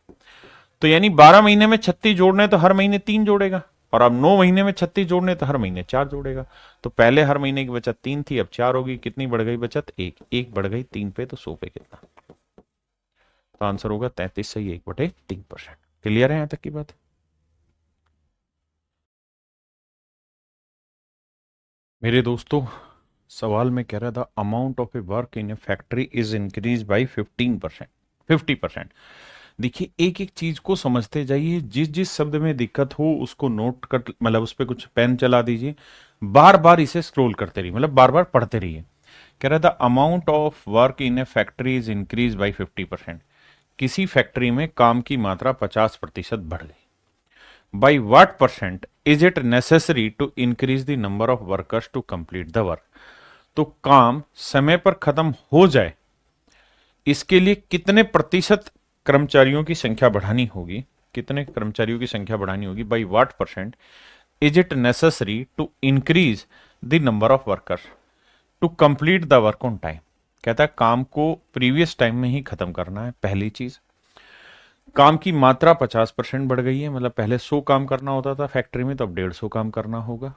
तो यानी 12 महीने में 36 जोड़ने तो हर महीने 3 जोड़ेगा, और अब 9 महीने में 36 जोड़ने तो हर महीने 4 जोड़ेगा। तो पहले हर महीने की बचत 3 थी, अब 4 होगी। कितनी बढ़ गई बचत? 1। 1 बढ़ गई 3 पे, तो 100 पे कितना? तो आंसर होगा 33 सही 1/3%। क्लियर है यहां तक की बात? मेरे दोस्तों, सवाल में कह रहा था amount of A work in A factory is increase by 15%, 50%। देखिए, एक एक चीज को समझते जाइए, जिस जिस शब्द में दिक्कत हो उसको नोट कर, मतलब उस पर कुछ पेन चला दीजिए, बार बार इसे स्क्रॉल करते रहिए, मतलब बार बार पढ़ते रहिए। कह रहा था amount of work in A factory is increase by 50%। किसी फैक्ट्री में काम की मात्रा 50% बढ़ गई। By what percent is it necessary to increase the number of workers to complete the work. तो काम समय पर खत्म हो जाए, इसके लिए कितने प्रतिशत कर्मचारियों की संख्या बढ़ानी होगी? कितने कर्मचारियों की संख्या बढ़ानी होगी? By what percent is it necessary to increase the number of workers to complete the work on time. कहता है काम को प्रीवियस टाइम में ही खत्म करना है, पहली चीज। काम की मात्रा 50% बढ़ गई है, मतलब पहले 100 काम करना होता था फैक्ट्री में, तो अब 150 काम करना होगा।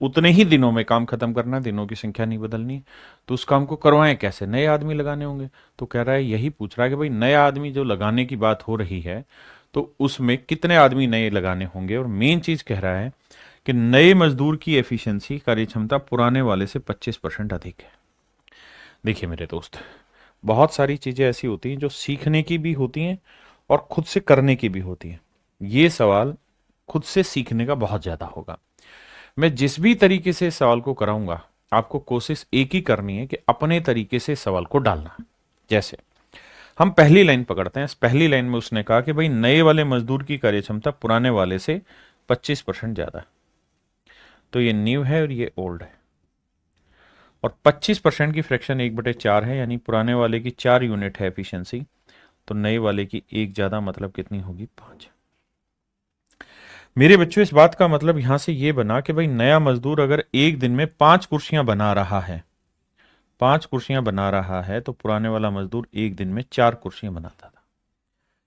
उतने ही दिनों में काम खत्म करना है, दिनों की संख्या नहीं बदलनी। तो उस काम को करवाएं कैसे? नए आदमी लगाने होंगे। तो कह रहा है, यही पूछ रहा है कि भाई नया आदमी जो लगाने की बात हो रही है, तो उसमें कितने आदमी नए लगाने होंगे। और मेन चीज कह रहा है कि नए मजदूर की एफिशिएंसी, कार्य क्षमता पुराने वाले से 25% अधिक है। देखिए मेरे दोस्त, बहुत सारी चीजें ऐसी होती हैं जो सीखने की भी होती हैं और खुद से करने की भी होती हैं। ये सवाल खुद से सीखने का बहुत ज्यादा होगा। मैं जिस भी तरीके से सवाल को कराऊंगा, आपको कोशिश एक ही करनी है कि अपने तरीके से सवाल को डालना। जैसे हम पहली लाइन पकड़ते हैं, इस पहली लाइन में उसने कहा कि भाई नए वाले मजदूर की कार्य क्षमता पुराने वाले से 25% ज्यादा है। तो ये न्यू है और ये ओल्ड है, और 25% की फ्रैक्शन 1/4 है, यानी पुराने वाले की 4 यूनिट है एफिशिएंसी, तो नए वाले की 1 ज्यादा, मतलब कितनी होगी? 5। मेरे बच्चों, इस बात का मतलब यहां से ये बना कि भाई नया मजदूर अगर एक दिन में 5 कुर्सियां बना रहा है, 5 कुर्सियां बना रहा है, तो पुराने वाला मजदूर एक दिन में 4 कुर्सियां बनाता था।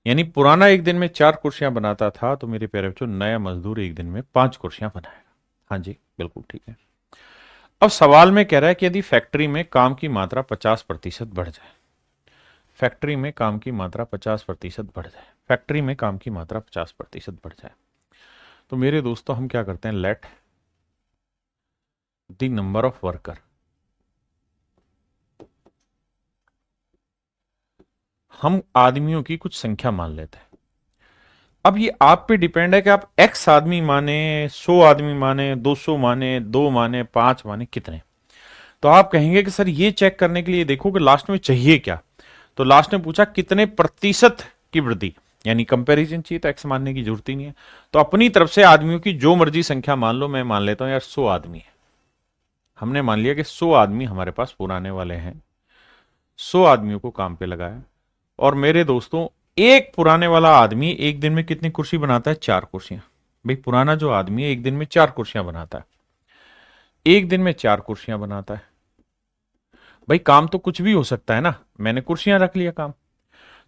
यानी पुराना एक दिन में 4 कुर्सियां बनाता था, तो मेरे प्यारे बच्चों नया मजदूर एक दिन में 5 कुर्सियां बनाएगा। हाँ जी, बिल्कुल ठीक है। अब सवाल में कह रहा है कि यदि फैक्ट्री में काम की मात्रा 50% बढ़ जाए, फैक्ट्री में काम की मात्रा 50% बढ़ जाए, फैक्ट्री में काम की मात्रा 50% बढ़ जाए, तो मेरे दोस्तों हम क्या करते हैं? Let the number of worker, हम आदमियों की कुछ संख्या मान लेते हैं। अब ये आप पे डिपेंड है कि आप एक्स आदमी माने, 100 आदमी माने, 200 माने, 2 माने, 5 माने, कितने। तो आप कहेंगे कि सर ये चेक करने के लिए देखो कि लास्ट में चाहिए क्या। तो लास्ट में पूछा कितने प्रतिशत की वृद्धि, यानी कंपैरिजन चाहिए, तो एक्स मानने की जरूरत ही नहीं है। तो अपनी तरफ से आदमियों की जो मर्जी संख्या मान लो। मैं मान लेता हूं यार 100 आदमी है। हमने मान लिया कि 100 आदमी हमारे पास पुराने वाले हैं, 100 आदमियों को काम पे लगाया। और मेरे दोस्तों, एक पुराने वाला आदमी एक दिन में कितनी कुर्सी बनाता है? 4 कुर्सियां। भाई पुराना जो आदमी है एक दिन में 4 कुर्सियां बनाता है, एक दिन में 4 कुर्सियां बनाता है। भाई काम तो कुछ भी हो सकता है ना, मैंने कुर्सियां रख लिया काम।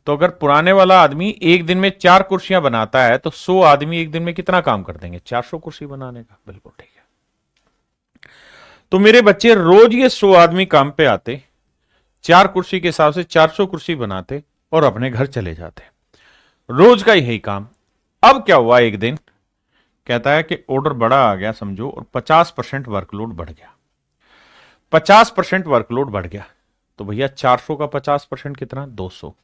तो अगर पुराने वाला आदमी एक दिन में 4 कुर्सियां बनाता है, तो 100 आदमी एक दिन में कितना काम कर देंगे? 400 कुर्सी बनाने का। बिल्कुल ठीक है। तो मेरे बच्चे, रोज ये 100 आदमी काम पे आते, 4 कुर्सी के हिसाब से 400 कुर्सी बनाते और अपने घर चले जाते। रोज का यही काम। अब क्या हुआ, एक दिन कहता है कि ऑर्डर बड़ा आ गया समझो, और 50% वर्कलोड बढ़ गया। 50% वर्कलोड बढ़ गया, तो भैया 400 का 50% कितना? 200।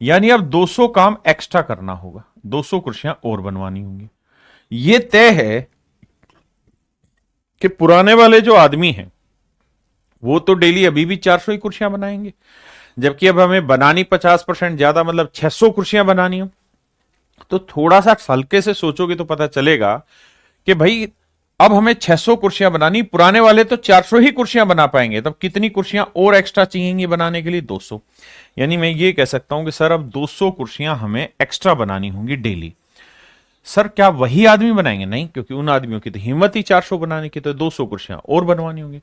यानी अब 200 काम एक्स्ट्रा करना होगा, 200 कुर्सियां और बनवानी होंगी। यह तय है कि पुराने वाले जो आदमी हैं वो तो डेली अभी भी 400 ही कुर्सियां बनाएंगे, जबकि अब हमें बनानी 50% ज्यादा, मतलब 600 कुर्सियां बनानी हो। तो थोड़ा सा हल्के से सोचोगे तो पता चलेगा कि भाई अब हमें 600 कुर्सियां बनानी, पुराने वाले तो 400 ही कुर्सियां बना पाएंगे, तब कितनी कुर्सियां और एक्स्ट्रा चाहिए बनाने के लिए? 200। यानी मैं ये कह सकता हूं कि सर अब 200 कुर्सियां हमें एक्स्ट्रा बनानी होंगी डेली। सर क्या वही आदमी बनाएंगे? नहीं, क्योंकि उन आदमियों की तो हिम्मत ही 400 बनाने की, तो 200 कुर्सियां और बनवानी होंगी।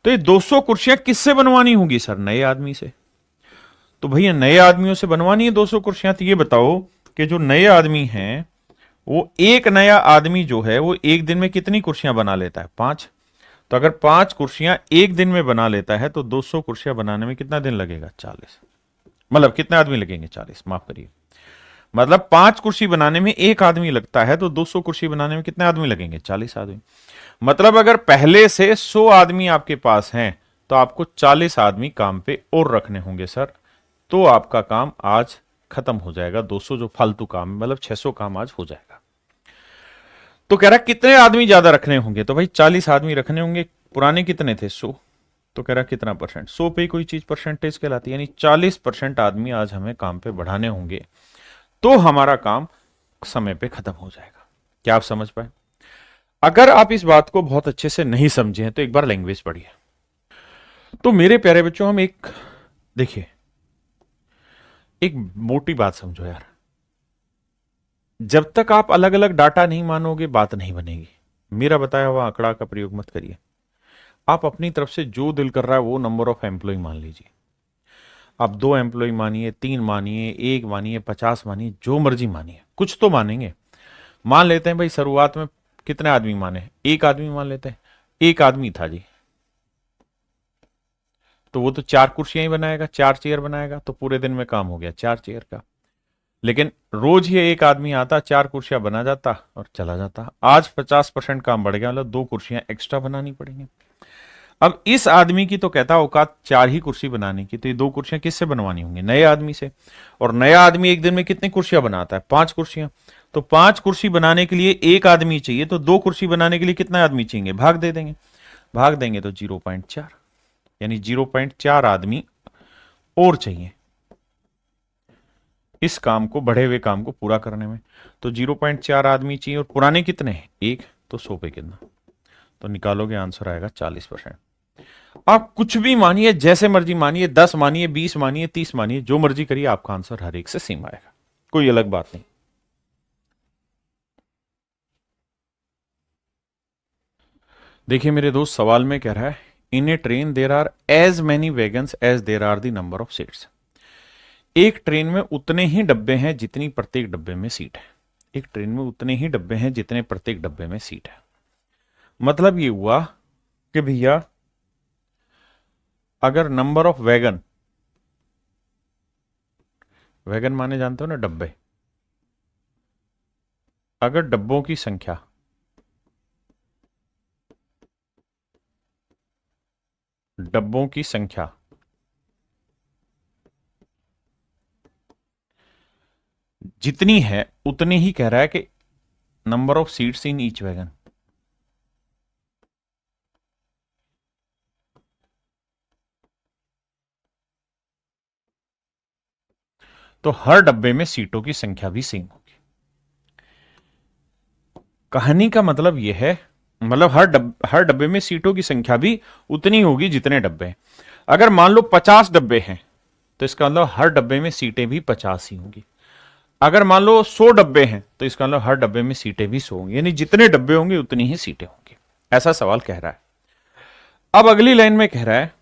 तो ये 200 कुर्सियां किससे बनवानी होंगी? सर नए आदमी से। तो भैया नए आदमियों से बनवानी है 200 कुर्सियां, तो ये बताओ कि जो नए आदमी हैं वो एक नया आदमी जो है वो एक दिन में कितनी कुर्सियां बना लेता है? 5। तो अगर 5 कुर्सियां एक दिन में बना लेता है तो 200 कुर्सियां बनाने में कितना दिन लगेगा? 40। मतलब कितने आदमी लगेंगे? 40, माफ करिए। मतलब 5 कुर्सी बनाने में एक आदमी लगता है तो 200 कुर्सी बनाने में कितने आदमी लगेंगे? 40 आदमी। मतलब अगर पहले से 100 आदमी आपके पास हैं तो आपको 40 आदमी काम पे और रखने होंगे सर, तो आपका काम आज खत्म हो जाएगा। 200 जो फालतू काम, मतलब 600 काम आज हो जाएगा। तो कह रहा कितने आदमी ज्यादा रखने होंगे? तो भाई 40 आदमी रखने होंगे। पुराने कितने थे? 100। तो कह रहा कितना परसेंट? 100 पे कोई चीज परसेंटेज कहलाती है, यानी 40% आदमी आज हमें काम पे बढ़ाने होंगे तो हमारा काम समय पे खत्म हो जाएगा। क्या आप समझ पाए? अगर आप इस बात को बहुत अच्छे से नहीं समझे हैं तो एक बार लैंग्वेज पढ़िए। तो मेरे प्यारे बच्चों, हम एक देखिए, एक मोटी बात समझो यार, जब तक आप अलग अलग डाटा नहीं मानोगे बात नहीं बनेगी। मेरा बताया हुआ आंकड़ा का प्रयोग मत करिए। आप अपनी तरफ से जो दिल कर रहा है वो नंबर ऑफ एम्प्लॉय मान लीजिए। आप 2 एम्प्लॉय मानिए, 3 मानिए, 1 मानिए, 50 मानिए, जो मर्जी मानिए, कुछ तो मानेंगे। मान लेते हैं भाई शुरुआत में कितने आदमी माने? 1 आदमी मान लेते हैं। 1 आदमी था जी, तो वो तो 4 कुर्सियां ही बनाएगा, 4 चेयर बनाएगा, तो पूरे दिन में काम हो गया 4 चेयर का। लेकिन रोज ही 1 आदमी आता, 4 कुर्सियां बना जाता और चला जाता। आज 50% काम बढ़ गया, मतलब 2 कुर्सियां एक्स्ट्रा बनानी पड़ेंगी। अब इस आदमी की तो कहता औकात 4 ही कुर्सी बनाने की, तो ये 2 कुर्सियां किससे बनवानी होंगी? नए आदमी से। और नया आदमी एक दिन में कितनी कुर्सियां बनाता है? 5 कुर्सियां। तो 5 कुर्सी बनाने के लिए 1 आदमी चाहिए, तो 2 कुर्सी बनाने के लिए कितना आदमी चाहिए? भाग दे देंगे। भाग देंगे तो 0.4, यानी 0.4 आदमी और चाहिए इस काम को, बढ़े हुए काम को पूरा करने में। तो 0.4 आदमी चाहिए, और पुराने कितने हैं? 1। तो 100 पे कितना? तो निकालोगे आंसर आएगा 40%। आप कुछ भी मानिए, जैसे मर्जी मानिए, 10 मानिए, 20 मानिए, 30 मानिए, जो मर्जी करिए, आपका आंसर हर एक से सेम आएगा, कोई अलग बात नहीं। देखिए मेरे दोस्त, सवाल में कह रहा है in a train there are as many wagons as there are the number of seats. एक ट्रेन में उतने ही डब्बे हैं जितनी प्रत्येक डब्बे में सीट है। एक ट्रेन में उतने ही डब्बे हैं जितने प्रत्येक डब्बे में सीट है। मतलब ये हुआ कि भैया अगर नंबर ऑफ वैगन, वैगन माने जानते हो ना डब्बे, अगर डब्बों की संख्या जितनी है उतनी ही कह रहा है कि number of seats in each wagon. तो हर डब्बे में सीटों की संख्या भी सेम होगी। कहानी का मतलब यह है, मतलब हर डब्बे में सीटों की संख्या भी उतनी होगी जितने डब्बे हैं। अगर मान लो 50 डब्बे हैं तो इसका मतलब हर डब्बे में सीटें भी 50 ही होंगी। अगर मान लो 100 डब्बे हैं तो इसका मतलब हर डब्बे में सीटें भी 100 होंगी, यानी जितने डब्बे होंगे उतनी ही सीटें होंगी। ऐसा सवाल कह रहा है। अब अगली लाइन में कह रहा है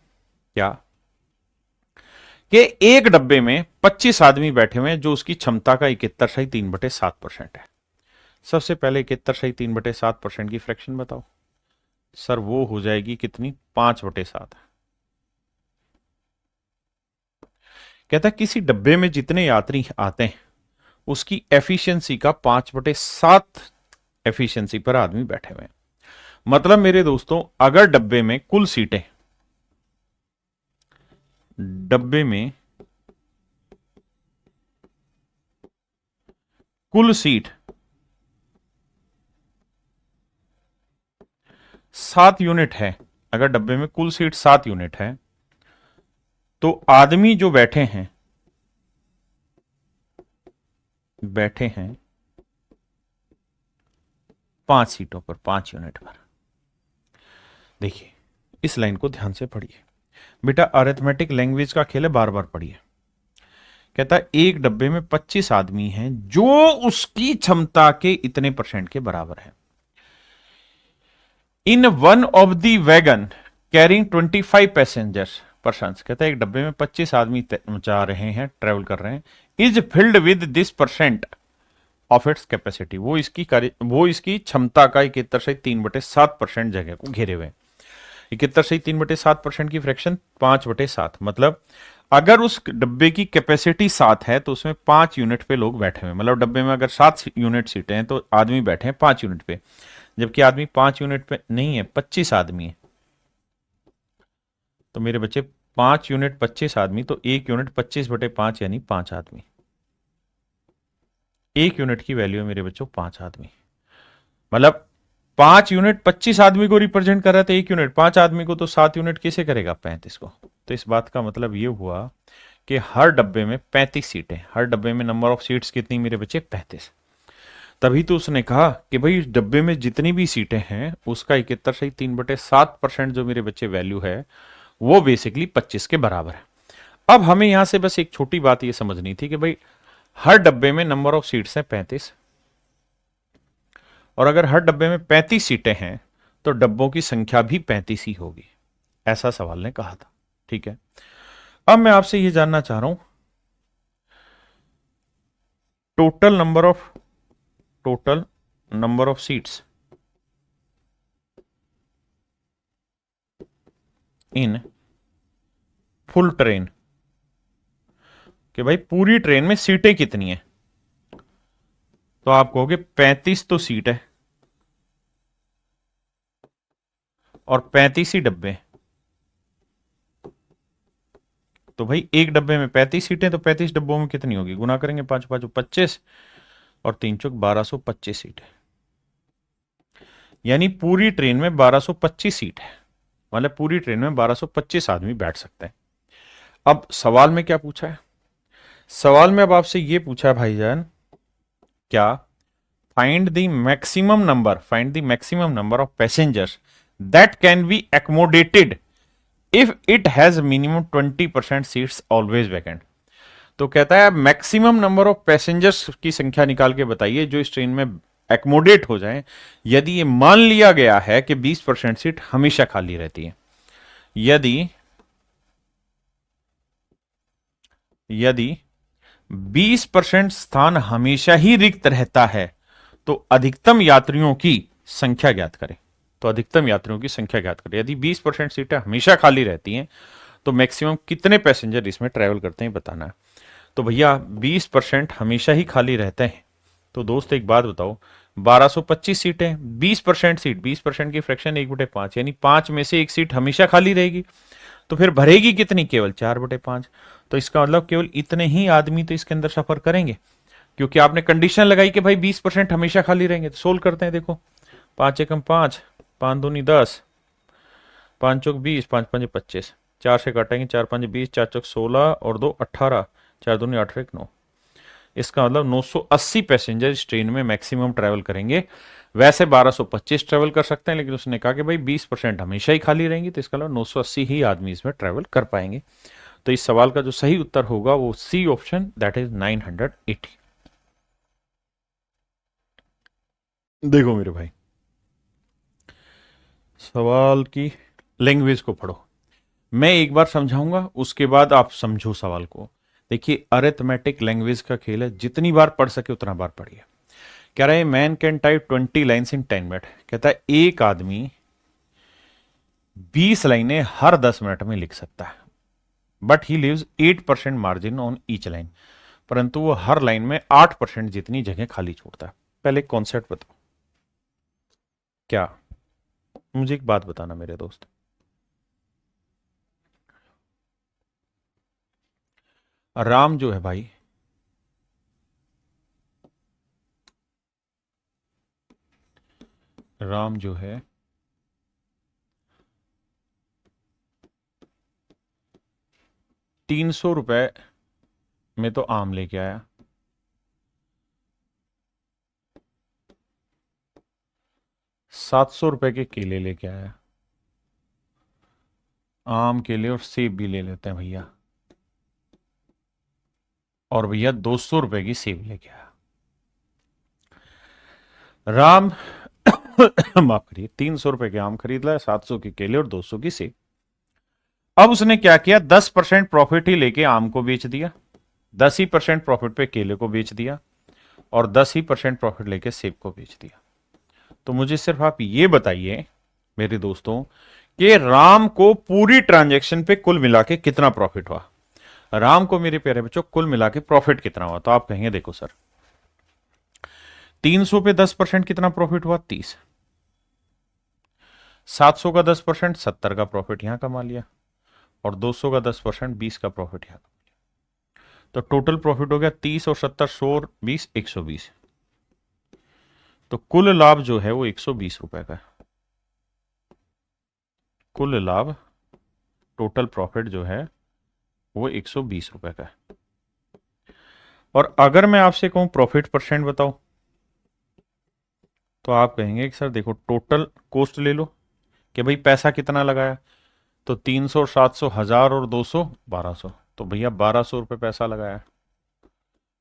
क्या कि एक डब्बे में 25 आदमी बैठे हुए हैं जो उसकी क्षमता का 71.3% है। सबसे पहले 71.3% की फ्रैक्शन बताओ सर। वो हो जाएगी कितनी? 5/7। कहता है किसी डब्बे में जितने यात्री आते हैं उसकी एफिशिएंसी का 5/7 एफिशिएंसी पर आदमी बैठे हुए हैं। मतलब मेरे दोस्तों, अगर डब्बे में कुल सीटें, डब्बे में कुल सीट 7 यूनिट है, अगर डब्बे में कुल सीट 7 यूनिट है तो आदमी जो बैठे हैं 5 सीटों पर, 5 यूनिट पर। देखिए इस लाइन को ध्यान से पढ़िए बेटा, अरिथमेटिक लैंग्वेज का खेल है, बार बार पढ़िए। कहता है एक डब्बे में 25 आदमी हैं जो उसकी क्षमता के इतने % के बराबर है। In one of the wagon carrying 25 passengers persons. कहता है एक डब्बे में 25 आदमी जा रहे हैं, ट्रेवल कर रहे हैं, is filled with this % of its capacity, वो इसकी क्षमता का 71/3 जगह को घेरे हुए। 71/3 की फ्रैक्शन 5/7, मतलब अगर उस डब्बे की कैपेसिटी 7 है तो उसमें 5 यूनिट पे लोग बैठे हुए, मतलब डब्बे में अगर 7 यूनिट सीटें हैं तो आदमी बैठे हैं 5 यूनिट पे, जबकि आदमी 5 यूनिट पे नहीं है, 25 आदमी है। तो मेरे बच्चे 5 यूनिट 25 आदमी, तो 1 यूनिट 25/5 यानी 5 आदमी। 1 यूनिट की वैल्यू है मेरे बच्चों 5 आदमी, मतलब 5 यूनिट 25 आदमी को रिप्रेजेंट कर रहा था, 1 यूनिट 5 आदमी को, तो 7 यूनिट किसे करेगा? 35 को। तो इस बात का मतलब ये हुआ कि हर डब्बे में 35 सीटें, हर डब्बे में नंबर ऑफ सीट्स कितनी मेरे बच्चे? 35। तभी तो उसने कहा कि भाई इस डब्बे में जितनी भी सीटें हैं उसका 71/3 जो मेरे बच्चे वैल्यू है वो बेसिकली 25 के बराबर है। अब हमें यहां से बस एक छोटी बात ये समझनी थी कि भाई हर डब्बे में नंबर ऑफ सीट्स हैं 35, और अगर हर डब्बे में 35 सीटें हैं तो डब्बों की संख्या भी 35 ही होगी, ऐसा सवाल ने कहा था। ठीक है, अब मैं आपसे ये जानना चाह रहा हूं total number of seats in full train, कि भाई पूरी ट्रेन में सीटें कितनी हैं, तो आप कहोगे 35 तो सीट है और 35 ही डब्बे। तो भाई एक डब्बे में 35 सीटें, तो 35 डब्बों में कितनी होगी? गुना करेंगे, 5 5 25 और 3 चौक 1225 सीट है, यानी पूरी ट्रेन में 1225 सीट है, मतलब पूरी ट्रेन में 1225 आदमी बैठ सकते हैं। अब सवाल में क्या पूछा है? सवाल में अब आपसे ये पूछा है भाईजान, क्या find the maximum number of passengers that can be accommodated if it has minimum 20% seats always vacant. तो कहता है मैक्सिमम नंबर ऑफ पैसेंजर्स की संख्या निकाल के बताइए जो इस ट्रेन में एक्मोडेट हो जाए यदि ये मान लिया गया है कि 20% सीट हमेशा खाली रहती है। यदि 20% स्थान हमेशा ही रिक्त रहता है तो अधिकतम यात्रियों की संख्या ज्ञात करें। यदि 20% सीटें हमेशा खाली रहती हैं तो मैक्सिमम कितने पैसेंजर इसमें ट्रेवल करते हैं बताना है। तो भैया 20% हमेशा ही खाली रहते हैं, तो दोस्त एक बात बताओ, 1225 सीटें, 20% की फ्रैक्शन 1/5, यानी 5 में से एक सीट हमेशा खाली रहेगी, तो फिर भरेगी कितनी? केवल 4/5। तो इसका मतलब केवल इतने ही आदमी तो इसके अंदर सफर करेंगे, क्योंकि आपने कंडीशन लगाई कि भाई 20% हमेशा खाली रहेंगे। तो सोल्व करते हैं, देखो 5 एकम 5, 5 दूनी 10, 5 चौक 20, 5 5 25, 4 से काटेंगे, 4 5 20, 4 चौक 16 और 2 18, 4 दूनी 8 1 9। इसका मतलब 980 पैसेंजर इस ट्रेन में मैक्सिमम ट्रेवल करेंगे। वैसे 1225 ट्रेवल कर सकते हैं, लेकिन उसने कहा कि भाई 20% हमेशा ही खाली रहेंगी, तो इसका मतलब 980 ही आदमी इसमें ट्रेवल कर पाएंगे। तो इस सवाल का जो सही उत्तर होगा वो सी ऑप्शन, दैट इज 980। देखो मेरे भाई, सवाल की लैंग्वेज को पढ़ो, मैं एक बार समझाऊंगा उसके बाद आप समझो सवाल को। देखिए अरिथमेटिक लैंग्वेज का खेल है, जितनी बार पढ़ सके उतना बार पढ़िए। कह रहा है man can type 20 lines in 10 minute. कहता है एक आदमी 20 लाइनें हर 10 मिनट में लिख सकता है, but he lives 8% margin on each line, परंतु वो हर लाइन में 8% जितनी जगह खाली छोड़ता है। पहले कॉन्सेप्ट बताओ क्या, मुझे एक बात बताना मेरे दोस्त, राम जो है भाई, राम जो है 300 रुपए में तो आम लेके आया, 700 रुपए के केले लेके आया, आम केले और सेब भी ले लेते हैं भैया, और भैया 200 रुपए की सेब लेके आया। राम माफ करिए, 300 रुपए के आम खरीद लाया, 700 के केले और 200 की सेब। अब उसने क्या किया, 10% प्रॉफिट ही लेके आम को बेच दिया, 10% प्रॉफिट पे केले को बेच दिया, और 10% प्रॉफिट लेके सेब को बेच दिया। तो मुझे सिर्फ आप ये बताइए मेरे दोस्तों कि राम को पूरी ट्रांजैक्शन पे कुल मिला के कितना प्रॉफिट हुआ। राम को मेरे प्यारे बच्चों कुल मिला के प्रॉफिट कितना हुआ। तो आप कहेंगे देखो सर 300 पे 10% कितना प्रॉफिट हुआ 30, 700 का 10% 70 का प्रॉफिट यहां कमा लिया, और 200 का 10% 20 का प्रॉफिट यहां कमा लिया। तो टोटल प्रॉफिट हो गया 30 और 70 100 और 20 120। तो कुल लाभ जो है वो 120 रुपए का है। कुल लाभ टोटल प्रॉफिट जो है वो 120 रुपए का है। और अगर मैं आपसे कहूं प्रॉफिट परसेंट बताओ, तो आप कहेंगे कि सर देखो टोटल कॉस्ट ले लो कि भाई पैसा कितना लगाया, तो 300 700 1000 और 200 1200। तो भैया 1200 रुपये पैसा लगाया।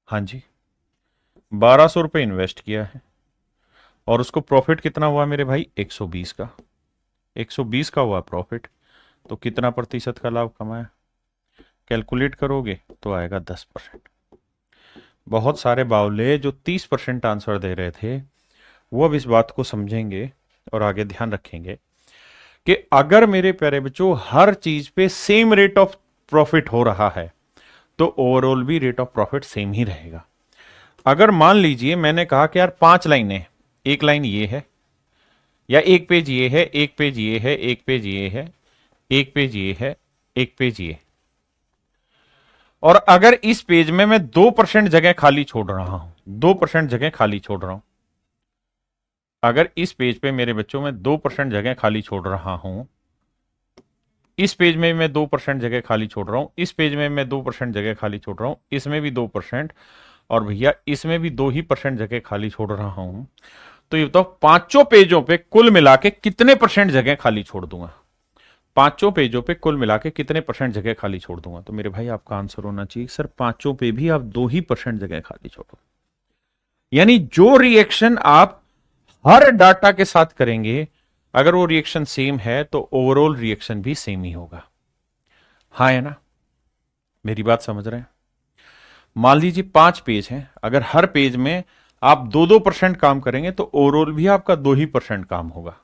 हाँ जी 1200 रुपये इन्वेस्ट किया है, और उसको प्रॉफिट कितना हुआ मेरे भाई 120 का। 120 का हुआ प्रॉफिट, तो कितना प्रतिशत का लाभ कमाया, कैलकुलेट करोगे तो आएगा 10%। बहुत सारे बावले जो 30% आंसर दे रहे थे वो अब इस बात को समझेंगे और आगे ध्यान रखेंगे कि अगर मेरे प्यारे बच्चों हर चीज पे सेम रेट ऑफ प्रॉफिट हो रहा है तो ओवरऑल भी रेट ऑफ प्रॉफिट सेम ही रहेगा। अगर मान लीजिए मैंने कहा कि यार 5 लाइनें, एक लाइन ये है, या एक पेज ये है, एक पेज ये है, एक पेज ये है, एक पेज ये है, एक पेज ये, और अगर इस पेज में मैं 2% जगह खाली छोड़ रहा हूं, 2% जगह खाली छोड़ रहा हूं, अगर इस पेज पे मेरे बच्चों में 2% जगह खाली छोड़ रहा हूं, इस पेज में मैं 2% जगह खाली छोड़ रहा हूं, इस पेज में मैं 2% जगह खाली छोड़ रहा हूं, इसमें भी 2%, और भैया इसमें भी 2% जगह खाली छोड़ रहा हूं, तो ये बताओ पांचों पेजों पे कुल मिला के कितने परसेंट जगह खाली छोड़ दूंगा। पांचों पेजों पे कुल मिला के कितने परसेंट जगह खाली छोड़ दूंगा। तो मेरे भाई आपका आंसर होना चाहिए सर पांचों पे भी आप 2% जगह खाली छोड़ो। यानी जो रिएक्शन आप हर डाटा के साथ करेंगे, अगर वो रिएक्शन सेम है तो ओवरऑल रिएक्शन भी सेम ही होगा। हाँ है ना, मेरी बात समझ रहे हैं। मान लीजिए 5 पेज हैं, अगर हर पेज में आप 2% काम करेंगे तो ओवरऑल भी आपका 2% काम होगा।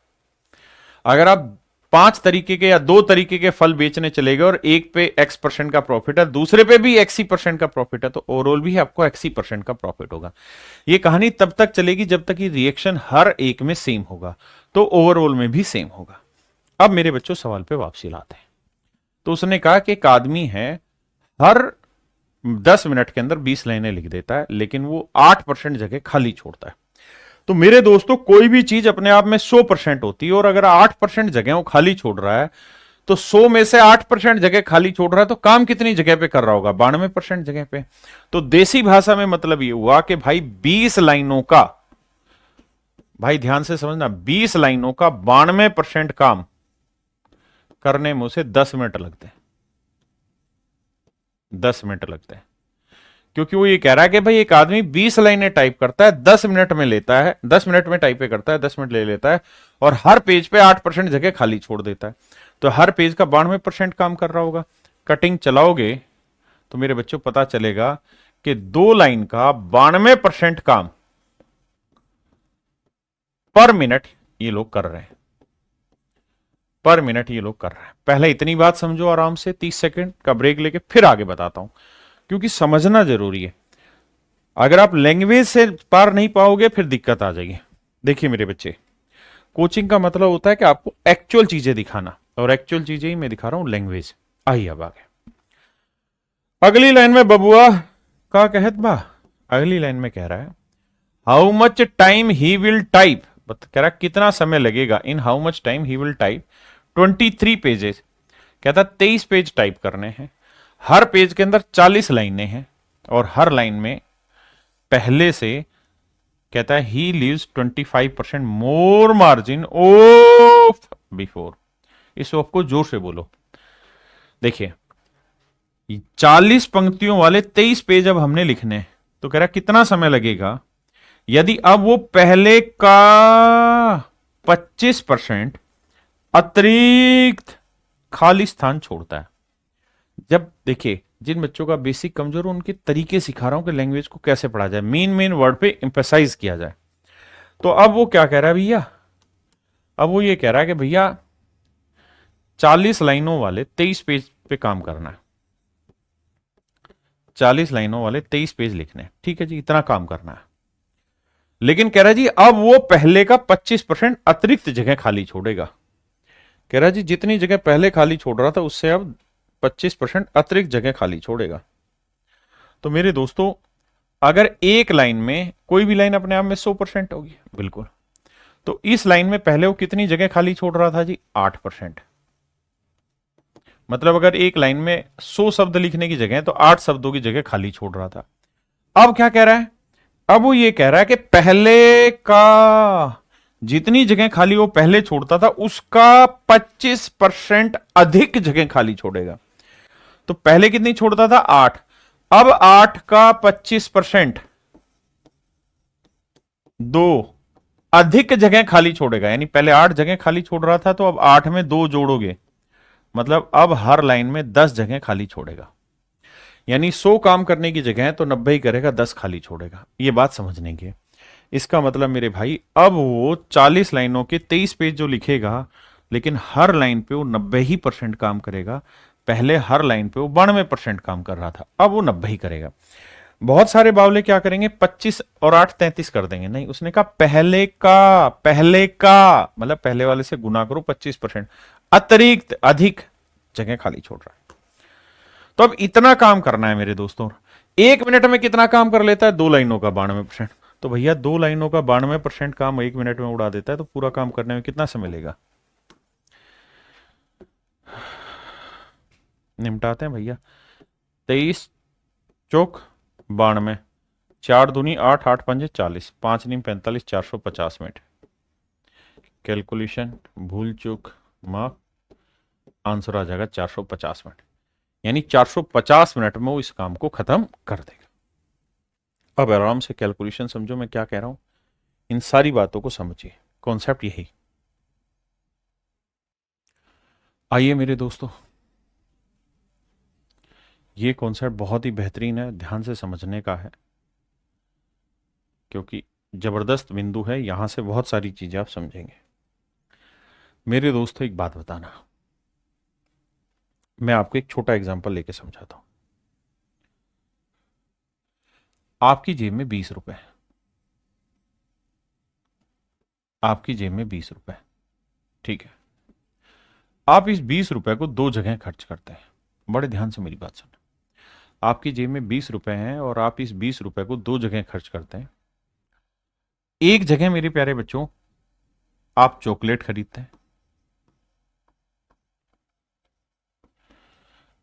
अगर आप 5 तरीके के या 2 तरीके के फल बेचने चले गए और एक पे X% का प्रॉफिट है, दूसरे पे भी X% का प्रॉफिट है, तो ओवरऑल भी आपको X% का प्रॉफिट होगा। ये कहानी तब तक चलेगी जब तक कि रिएक्शन हर एक में सेम होगा, तो ओवरऑल में भी सेम होगा। अब मेरे बच्चों सवाल पे वापसी लाते हैं। तो उसने कहा कि एक आदमी है हर 10 मिनट के अंदर 20 लाइनें लिख देता है, लेकिन वो 8% जगह खाली छोड़ता है। तो मेरे दोस्तों कोई भी चीज अपने आप में 100% होती है, और अगर 8% जगह वो खाली छोड़ रहा है तो 100 में से 8% जगह खाली छोड़ रहा है, तो काम कितनी जगह पे कर रहा होगा 92% जगह पे। तो देसी भाषा में मतलब ये हुआ कि भाई 20 लाइनों का, भाई ध्यान से समझना, 20 लाइनों का 92% काम करने में उसे 10 मिनट लगते हैं। 10 मिनट लगते हैं, क्योंकि वो ये कह रहा है कि भाई एक आदमी 20 लाइनें टाइप करता है, 10 मिनट में लेता है, 10 मिनट में टाइप करता है, 10 मिनट ले लेता है, और हर पेज पे 8% जगह खाली छोड़ देता है। तो हर पेज का 92% काम कर रहा होगा। कटिंग चलाओगे तो मेरे बच्चों पता चलेगा कि 2 लाइन का 92% काम पर मिनट ये लोग कर रहे हैं। पर मिनट ये लोग कर रहे हैं। पहले इतनी बात समझो आराम से, 30 सेकंड का ब्रेक लेके फिर आगे बताता हूं, क्योंकि समझना जरूरी है। अगर आप लैंग्वेज से पार नहीं पाओगे फिर दिक्कत आ जाएगी। देखिए मेरे बच्चे, कोचिंग का मतलब होता है कि आपको एक्चुअल चीजें दिखाना, और एक्चुअल चीजें ही मैं दिखा रहा हूं लैंग्वेज। आइए अब आगे अगली लाइन में बबुआ का कहत बा। अगली लाइन में कह रहा है how much time he will type, कह रहा है कितना समय लगेगा, in how much time he will type 23 pages. कहता 23 पेज टाइप करने हैं, हर पेज के अंदर 40 लाइनें हैं, और हर लाइन में पहले से कहता है he leaves 25% more margin of before. इस ऑफ को जोर से बोलो। देखिए 40 पंक्तियों वाले 23 पेज अब हमने लिखने हैं, तो कह रहा कितना समय लगेगा यदि अब वो पहले का 25% अतिरिक्त खाली स्थान छोड़ता है। जब देखिए जिन बच्चों का बेसिक कमजोर है उनके तरीके सिखा रहा हूं कि लैंग्वेज को कैसे पढ़ा जाए, मेन मेन वर्ड पे एम्फेसाइज किया जाए। तो अब वो क्या कह रहा है भैया, अब वो ये कह रहा है कि भैया 40 लाइनों वाले 23 पेज पे काम करना है, 40 लाइनों वाले 23 पेज लिखने हैं, ठीक है जी, इतना काम करना है। लेकिन कह रहा है जी अब वो पहले का 25% अतिरिक्त जगह खाली छोड़ेगा। कह रहा है जी जितनी जगह पहले खाली छोड़ रहा था उससे अब 25% अतिरिक्त जगह खाली छोड़ेगा। तो मेरे दोस्तों अगर एक लाइन में, कोई भी लाइन अपने आप में 100% होगी, बिल्कुल, तो इस लाइन में पहले वो कितनी जगह खाली छोड़ रहा था जी, 8%। मतलब अगर एक लाइन में 100 शब्द लिखने की जगह है तो 8 शब्दों की जगह खाली छोड़ रहा था। अब क्या कह रहा है, अब वो ये कह रहा है कि पहले का जितनी जगह खाली वो पहले छोड़ता था उसका 25% अधिक जगह खाली छोड़ेगा। तो पहले कितनी छोड़ता था, 8, अब 8 का 25% 2 अधिक जगह खाली छोड़ेगा। यानी पहले 8 जगह खाली छोड़ रहा था तो अब 8 में 2 जोड़ोगे, मतलब अब हर लाइन में 10 जगह खाली छोड़ेगा। यानी 100 काम करने की जगह है तो 90 ही करेगा, 10 खाली छोड़ेगा। ये बात समझने की। इसका मतलब मेरे भाई अब वो 40 लाइनों के 23 पेज जो लिखेगा, लेकिन हर लाइन पे वो 90 ही % काम करेगा। पहले हर लाइन पे वो 92% काम कर रहा था, अब वो 90 ही करेगा। बहुत सारे बावले क्या करेंगे, 25 और 8 33 कर देंगे। नहीं, उसने कहा पहले का मतलब पहले वाले से गुना करो 25%, अतिरिक्त अधिक जगह खाली छोड़ रहा है। तो अब इतना काम करना है मेरे दोस्तों। 1 मिनट में कितना काम कर लेता है, 2 लाइनों का 92%। तो भैया 2 लाइनों का 92% काम 1 मिनट में उड़ा देता है, तो पूरा काम करने में कितना समय लेगा। निपटाते हैं भैया। 23 चौक 92, 4 दूनी 8, 8 पंजे 40, 5 नीम 45, 450 मिनट। कैलकुलेशन भूल चूक माफ, आंसर आ जाएगा 450 मिनट। यानी 450 मिनट में वो इस काम को खत्म कर देगा। अब आराम से कैलकुलेशन समझो मैं क्या कह रहा हूं, इन सारी बातों को समझिए, कॉन्सेप्ट यही। आइए मेरे दोस्तों, ये कॉन्सेप्ट बहुत ही बेहतरीन है, ध्यान से समझने का है, क्योंकि जबरदस्त बिंदु है, यहां से बहुत सारी चीजें आप समझेंगे। मेरे दोस्तों एक बात बताना, मैं आपको एक छोटा एग्जांपल लेके समझाता हूं। आपकी जेब में 20 रुपए है, आपकी जेब में 20 रुपए, ठीक है। आप इस 20 रुपए को 2 जगह खर्च करते हैं। बड़े ध्यान से मेरी बात सुनो। आपकी जेब में 20 रुपए हैं और आप इस 20 रुपए को 2 जगह खर्च करते हैं। एक जगह मेरे प्यारे बच्चों आप चॉकलेट खरीदते हैं,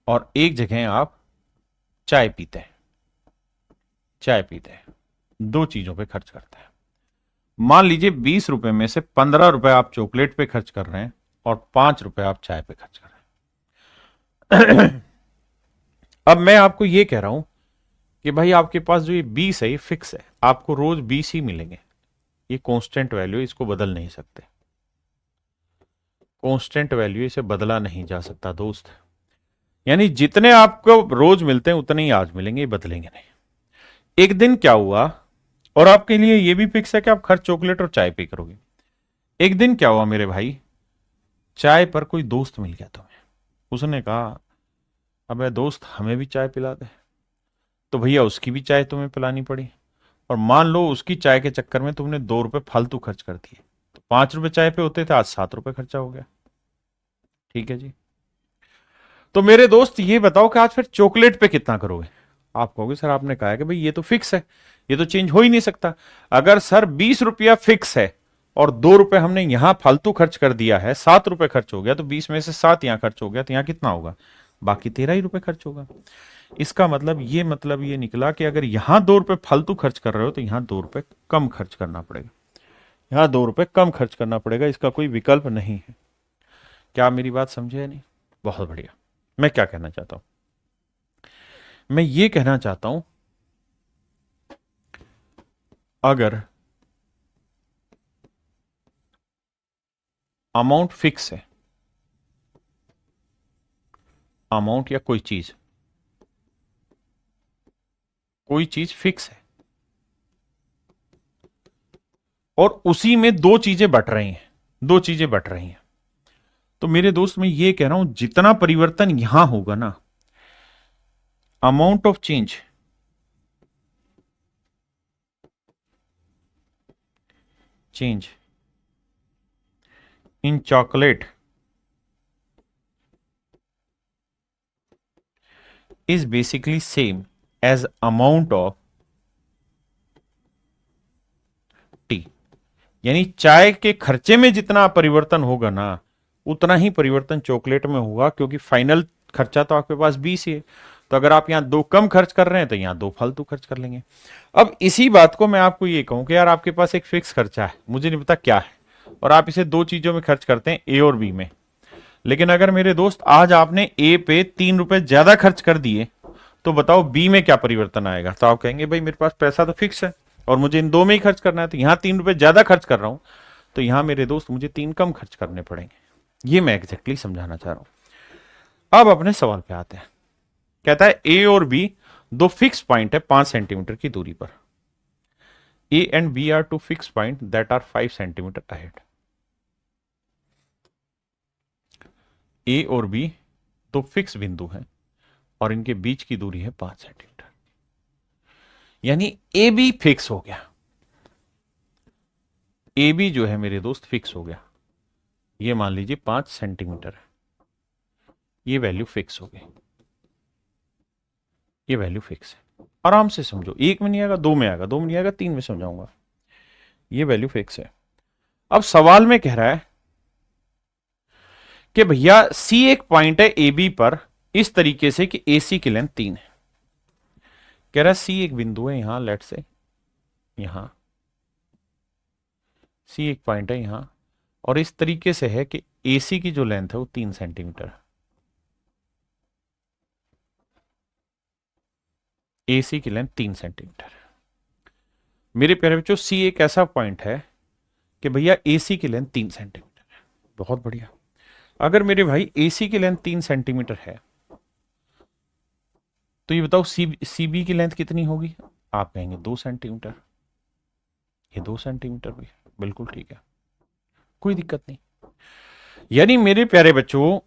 और एक जगह आप चाय पीते हैं, चाय पीते हैं। 2 चीजों पे खर्च करते हैं। मान लीजिए 20 रुपए में से 15 रुपए आप चॉकलेट पे खर्च कर रहे हैं और 5 रुपए आप चाय पे खर्च कर रहे हैं। अब मैं आपको यह कह रहा हूं कि भाई आपके पास जो ये 20 है ये फिक्स है, आपको रोज 20 ही मिलेंगे। ये कांस्टेंट वैल्यू, इसको बदल नहीं सकते। कांस्टेंट वैल्यू, इसे बदला नहीं जा सकता दोस्त। यानी जितने आपको रोज मिलते हैं उतने ही आज मिलेंगे, ये बदलेंगे नहीं। एक दिन क्या हुआ, और आपके लिए ये भी फिक्स है कि आप खर्च चॉकलेट और चाय पे करोगे। एक दिन क्या हुआ मेरे भाई, चाय पर कोई दोस्त मिल गया तुम्हें, उसने कहा अबे दोस्त हमें भी चाय पिला दे। तो भैया उसकी भी चाय तुम्हें पिलानी पड़ी, और मान लो उसकी चाय के चक्कर में तुमने 2 रुपए फालतू खर्च कर दिए। तो 5 रुपए चाय पे होते थे, आज 7 रुपए खर्चा हो गया। ठीक है जी। तो मेरे दोस्त ये बताओ कि आज फिर चॉकलेट पे कितना करोगे। आप कहोगे सर आपने कहा है कि भाई ये तो फिक्स है, ये तो चेंज हो ही नहीं सकता। अगर सर 20 रुपया फिक्स है और 2 रुपए हमने यहां फालतू खर्च कर दिया है, 7 रुपए खर्च हो गया, तो 20 में से 7 यहां खर्च हो गया, तो यहां कितना होगा, बाकी 13 ही रुपए खर्च होगा। इसका मतलब ये निकला कि अगर यहां 2 रुपए फालतू खर्च कर रहे हो तो यहां 2 रुपए कम खर्च करना पड़ेगा, यहां 2 रुपए कम खर्च करना पड़ेगा, इसका कोई विकल्प नहीं है। क्या आप मेरी बात समझे या नहीं? बहुत बढ़िया। मैं क्या कहना चाहता हूं, मैं ये कहना चाहता हूं अगर अमाउंट फिक्स है, अमाउंट या कोई चीज कोई चीज फिक्स है और उसी में दो चीजें बट रही हैं, दो चीजें बट रही हैं। तो मेरे दोस्त मैं ये कह रहा हूं जितना परिवर्तन यहां होगा ना, amount of change in chocolate is basically same as amount of T. यानी चाय के खर्चे में जितना परिवर्तन होगा ना, उतना ही परिवर्तन चॉकलेट में होगा, क्योंकि फाइनल खर्चा तो आपके पास 20 ही है। तो अगर आप यहां 2 कम खर्च कर रहे हैं तो यहां 2 फालतू खर्च कर लेंगे। अब इसी बात को मैं आपको ये कहूं कि यार आपके पास एक फिक्स खर्चा है, मुझे नहीं पता क्या है, और आप इसे 2 चीजों में खर्च करते हैं, ए और बी में। लेकिन अगर मेरे दोस्त आज आपने ए पे 3 रुपए ज्यादा खर्च कर दिए, तो बताओ बी में क्या परिवर्तन आएगा? तो आप कहेंगे भाई मेरे पास पैसा तो फिक्स है और मुझे इन 2 में ही खर्च करना है, तो यहां 3 रुपए ज्यादा खर्च कर रहा हूं, तो यहां मेरे दोस्त मुझे 3 कम खर्च करने पड़ेंगे। ये मैं एग्जैक्टली समझाना चाह रहा हूं। अब अपने सवाल पे आते हैं। कहता है ए और बी दो फिक्स पॉइंट है 5 सेंटीमीटर की दूरी पर। A and B are two fix point that are 5 centimetre ahead. A और बी दो फिक्स बिंदु हैं और इनके बीच की दूरी है 5 सेंटीमीटर। यानी ए बी फिक्स हो गया, ए बी जो है मेरे दोस्त फिक्स हो गया। ये मान लीजिए 5 सेंटीमीटर है, ये वैल्यू फिक्स हो गई, ये वैल्यू फिक्स है। आराम से समझो, 1 में नहीं आएगा, 2 में आएगा, 2 में नहीं आएगा, 3 में समझाऊंगा। ये वैल्यू फिक्स है। अब सवाल में कह रहा है कि भैया सी एक पॉइंट है ए बी पर इस तरीके से कि ए सी की लेंथ 3 है। कह रहा है सी एक बिंदु है यहां, लेट से यहां सी एक पॉइंट है यहां, और इस तरीके से है कि ए सी की जो लेंथ है वो 3 सेंटीमीटर है। ए सी की लेंथ 3 सेंटीमीटर है। मेरे प्यारे बच्चों सी एक ऐसा पॉइंट है कि भैया ए सी की लेंथ 3 सेंटीमीटर है। बहुत बढ़िया। अगर मेरे भाई ए सी की लेंथ 3 सेंटीमीटर है, तो ये बताओ सी बी की लेंथ कितनी होगी? आप कहेंगे 2 सेंटीमीटर। ये 2 सेंटीमीटर भी बिल्कुल ठीक है, कोई दिक्कत नहीं। यानी मेरे प्यारे बच्चों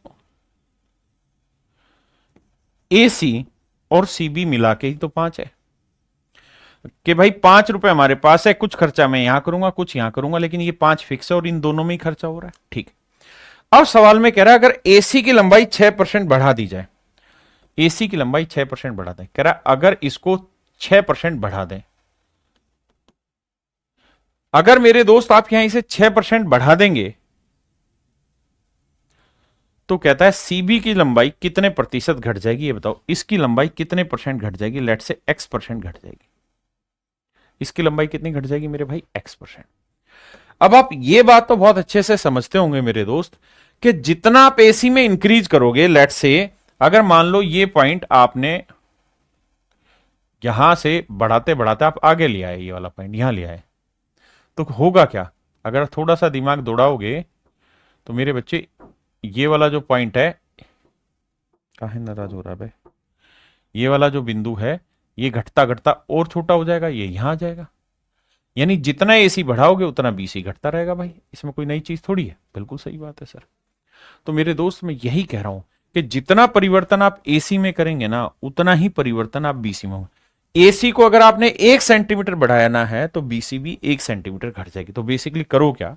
ए सी और सी बी मिला के ही तो 5 है कि भाई 5 रुपए हमारे पास है, कुछ खर्चा मैं यहां करूंगा, कुछ यहां करूंगा, लेकिन ये 5 फिक्स है और इन दोनों में ही खर्चा हो रहा है। ठीक। अब सवाल में कह रहा है अगर एसी की लंबाई 6% बढ़ा दी जाए, एसी की लंबाई 6% बढ़ा दें, कह रहा अगर इसको 6% बढ़ा दें, अगर मेरे दोस्त आप यहां इसे 6% बढ़ा देंगे, तो कहता है सीबी की लंबाई कितने प्रतिशत घट जाएगी? ये बताओ, इसकी लंबाई कितने परसेंट घट जाएगी? लेट से x% घट जाएगी। इसकी लंबाई कितनी घट जाएगी मेरे भाई? x%। अब आप ये बात तो बहुत अच्छे से समझते होंगे मेरे दोस्त कि जितना आप एसी में इंक्रीज करोगे, लेट से अगर मान लो ये पॉइंट आपने यहां से बढ़ाते बढ़ाते आप आगे ले आए, ये वाला पॉइंट यहां ले आए, तो होगा क्या? अगर थोड़ा सा दिमाग दौड़ाओगे तो मेरे बच्चे ये वाला जो पॉइंट है, काहे नाराज हो रहा है भाई, ये वाला जो बिंदु है ये घटता घटता और छोटा हो जाएगा, ये यहां आ जाएगा। यानी जितना एसी बढ़ाओगे उतना बीसी घटता रहेगा। भाई इसमें कोई नई चीज थोड़ी है, बिल्कुल सही बात है सर। तो मेरे दोस्त मैं यही कह रहा हूं कि जितना परिवर्तन आप एसी में करेंगे ना, उतना ही परिवर्तन आप बीसी में होगा। एसी को अगर आपने 1 सेंटीमीटर बढ़ाना है तो बीसी भी 1 सेंटीमीटर घट जाएगी। तो बेसिकली करो क्या,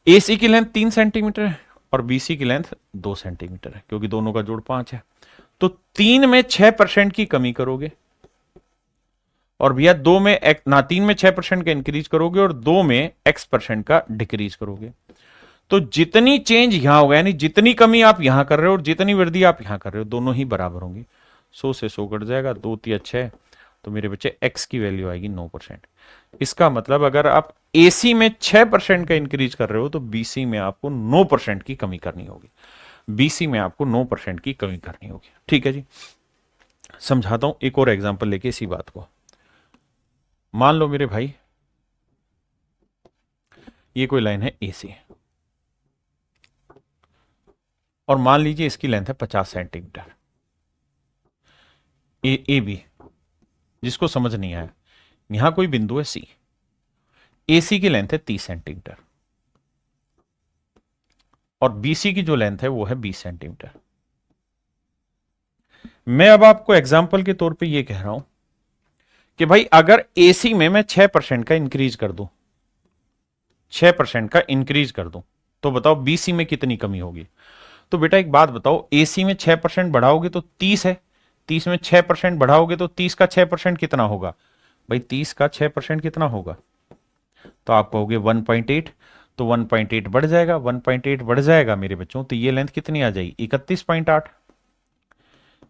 एसी की लेंथ 3 सेंटीमीटर है और बीसी की लेंथ 2 सेंटीमीटर है, क्योंकि दोनों का जोड़ 5 है। तो 3 में 6% की कमी करोगे और भैया 2 में ना 3 में 6% का इंक्रीज करोगे और 2 में x% का डिक्रीज करोगे। तो जितनी चेंज यहां होगा, यानी जितनी कमी आप यहां कर रहे हो और जितनी वृद्धि आप यहां कर रहे हो, दोनों ही बराबर होंगे। 100 से 100 कट जाएगा, 2 3 6, तो मेरे बच्चे x की वैल्यू आएगी 9%। इसका मतलब अगर आप एसी में 6% का इंक्रीज कर रहे हो तो बीसी में आपको 9% की कमी करनी होगी। बीसी में आपको 9% की कमी करनी होगी। ठीक है जी, समझाता हूं एक और एग्जांपल लेके इसी बात को। मान लो मेरे भाई ये कोई लाइन है एसी और मान लीजिए इसकी लेंथ है 50 सेंटीमीटर। ए बी जिसको समझ नहीं आया, यहां कोई बिंदु है सी, एसी की लेंथ है 30 सेंटीमीटर और बीसी की जो लेंथ है वो है 20 सेंटीमीटर। मैं अब आपको एग्जाम्पल के तौर पे ये कह रहा हूं कि भाई अगर एसी में मैं 6% का इंक्रीज कर दूं, 6% का इंक्रीज कर दूं, तो बताओ बीसी में कितनी कमी होगी। तो बेटा एक बात बताओ, एसी में 6% बढ़ाओगे तो 30 है, 30 में 6% बढ़ाओगे तो 30 का 6% कितना होगा भाई, 30 का 6% कितना होगा, तो आप कहोगे 1.8, तो 1.8 बढ़ जाएगा, 1.8 बढ़ जाएगा मेरे बच्चों, तो ये लेंथ कितनी आ जाएगी 31.8,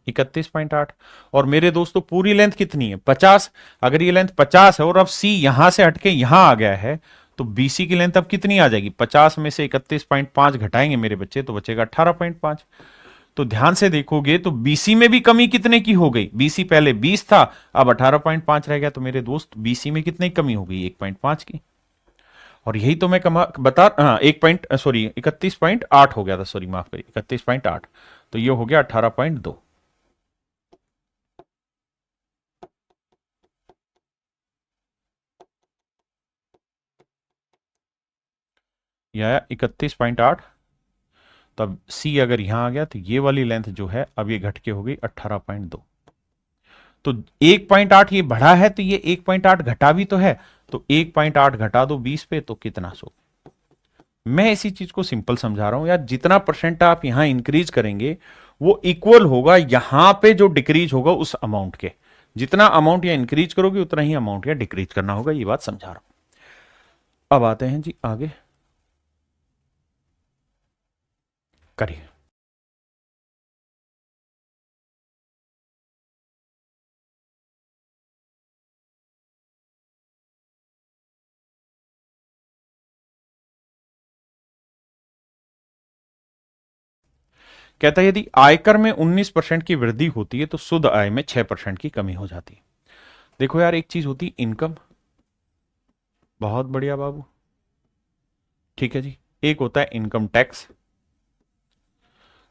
31.8। और मेरे दोस्तों पूरी लेंथ कितनी है 50, अगर ये लेंथ 50 है और अब सी यहां से हटके यहां आ गया है, तो बीसी की लेंथ अब कितनी आ जाएगी, 50 में से 31.5 घटाएंगे मेरे बच्चे तो बचेगा 18.5। तो ध्यान से देखोगे तो बीसी में भी कमी कितने की हो गई, बीसी पहले 20 था अब 18.5 रह गया, तो मेरे दोस्त बीसी में कितनी कमी हो गई 1.5 की। और यही तो मैं बता, हाँ 31.8 हो गया था, सॉरी माफ करिए 31.8, तो ये हो गया 18.2। यह आया 31.8, तब सी अगर यहां आ गया तो ये वाली लेंथ जो है अब ये घट के हो गई 18.2। तो 1.8 ये बढ़ा है तो ये 1.8 घटा भी तो है, तो 1.8 घटा दो 20 पे तो कितना 100। मैं इसी चीज को सिंपल समझा रहा हूं यार, जितना परसेंट आप यहां इंक्रीज करेंगे वो इक्वल होगा यहां पे जो डिक्रीज होगा उस अमाउंट के, जितना अमाउंट या इंक्रीज करोगे उतना ही अमाउंट या डिक्रीज करना होगा, ये बात समझा रहा हूं। अब आते हैं जी आगे, करिए। कहता है यदि आयकर में 19% की वृद्धि होती है तो शुद्ध आय में 6% की कमी हो जाती है। देखो यार एक चीज होती इनकम, बहुत बढ़िया बाबू, ठीक है जी। एक होता है इनकम टैक्स।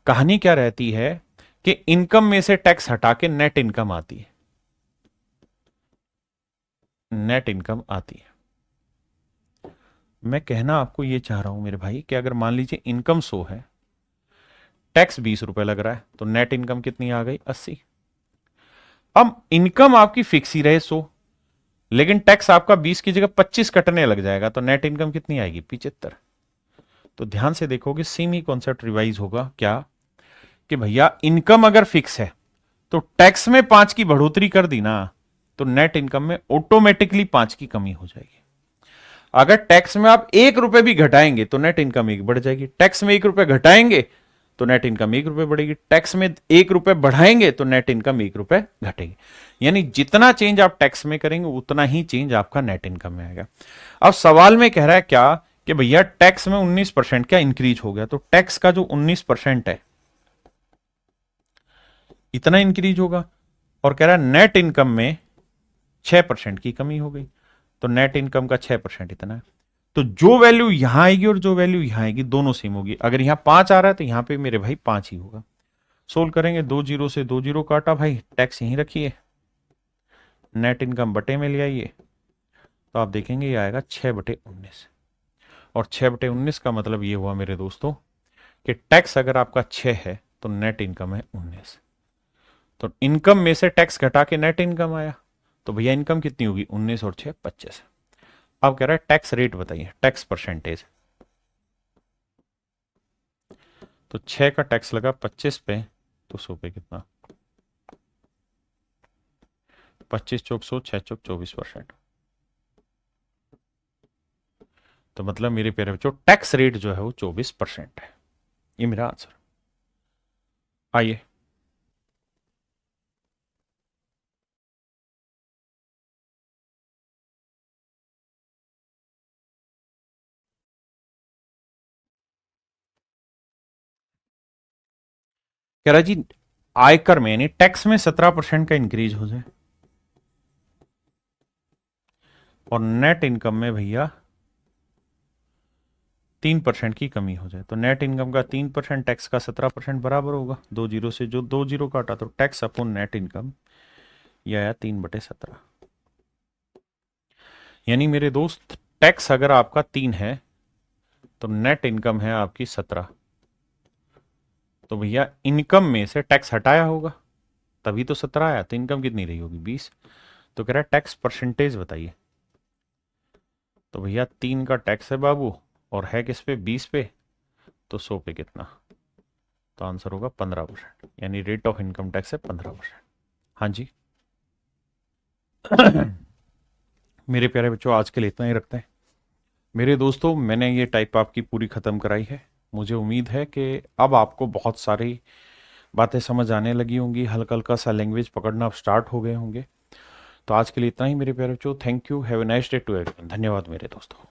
कहानी क्या रहती है कि इनकम में से टैक्स हटा के नेट इनकम आती है, नेट इनकम आती है। मैं कहना आपको ये चाह रहा हूं मेरे भाई कि अगर मान लीजिए इनकम 100 है, टैक्स 20 रुपए लग रहा है, तो नेट इनकम कितनी आ गई 80। अब इनकम आपकी फिक्स ही रहे 100, लेकिन टैक्स आपका 20 की जगह 25 कटने लग जाएगा, तो नेट इनकम कितनी आएगी 75। तो ध्यान से देखोगे सेम ही कॉन्सेप्ट रिवाइज होगा क्या, कि भैया इनकम अगर फिक्स है तो टैक्स में 5 की बढ़ोतरी कर दी ना, तो नेट इनकम में ऑटोमेटिकली 5 की कमी हो जाएगी। अगर टैक्स में आप 1 रुपए भी घटाएंगे तो नेट इनकम 1 बढ़ जाएगी, टैक्स में 1 रुपए घटाएंगे तो नेट इनकम 1 रुपए बढ़ेगी, टैक्स में 1 रुपए बढ़ाएंगे तो नेट इनकम 1 रुपए घटेगी। यानी जितना चेंज आप टैक्स में करेंगे उतना ही चेंज आपका नेट इनकम में आएगा। अब सवाल में कह रहा है क्या कि भैया टैक्स में 19% का इंक्रीज हो गया, तो टैक्स का जो 19% है इतना इंक्रीज होगा, और कह रहा है नेट इनकम में 6% की कमी हो गई, तो नेट इनकम का 6% इतना है। तो जो वैल्यू यहां आएगी और जो वैल्यू यहां आएगी दोनों सेम होगी। अगर यहां 5 आ रहा है तो यहां पे मेरे भाई 5 ही होगा। सोल्व करेंगे, 2 जीरो से 2 जीरो काटा भाई, टैक्स यहीं रखिए, नेट इनकम बटे में ले आइए, तो आप देखेंगे ये आएगा 6/19। और 6/19 का मतलब ये हुआ मेरे दोस्तों कि टैक्स अगर आपका 6 है तो नेट इनकम है 19। तो इनकम में से टैक्स घटा के नेट इनकम आया, तो भैया इनकम कितनी होगी 19 और 6 25। अब कह रहा है टैक्स रेट बताइए, टैक्स परसेंटेज। तो 6 का टैक्स लगा 25 पे, तो 100 पे कितना, 25 चौक 100, 6 चौक 24%। तो मतलब मेरे प्यारे बच्चों टैक्स रेट जो है वो 24% है। ये मेरा आंसर। आइए कह रहा जी आयकर में यानी टैक्स में 17% का इंक्रीज हो जाए और नेट इनकम में भैया 3% की कमी हो जाए, तो नेट इनकम का 3% टैक्स का 17% बराबर होगा। 2 जीरो से जो 2 जीरो काटा तो टैक्स अपॉन नेट इनकम ये आया 3/17। यानी मेरे दोस्त टैक्स अगर आपका 3 है तो नेट इनकम है आपकी 17। तो भैया इनकम में से टैक्स हटाया होगा तभी तो 17 आया, तो इनकम कितनी रही होगी 20। तो कह रहा है टैक्स परसेंटेज बताइए। तो भैया 3 का टैक्स है बाबू और है किस पे 20 पे, तो 100 पे कितना, तो आंसर होगा 15%, यानी रेट ऑफ इनकम टैक्स है 15%। हाँ जी। मेरे प्यारे बच्चों आज के लिए इतना ही रखते हैं। मेरे दोस्तों मैंने ये टाइप आपकी पूरी ख़त्म कराई है। मुझे उम्मीद है कि अब आपको बहुत सारी बातें समझ आने लगी होंगी, हल्का हल्का सा लैंग्वेज पकड़ना अब स्टार्ट हो गए होंगे। तो आज के लिए इतना ही मेरे प्यारे बच्चों। Thank you, have a nice day to everyone. धन्यवाद मेरे दोस्तों।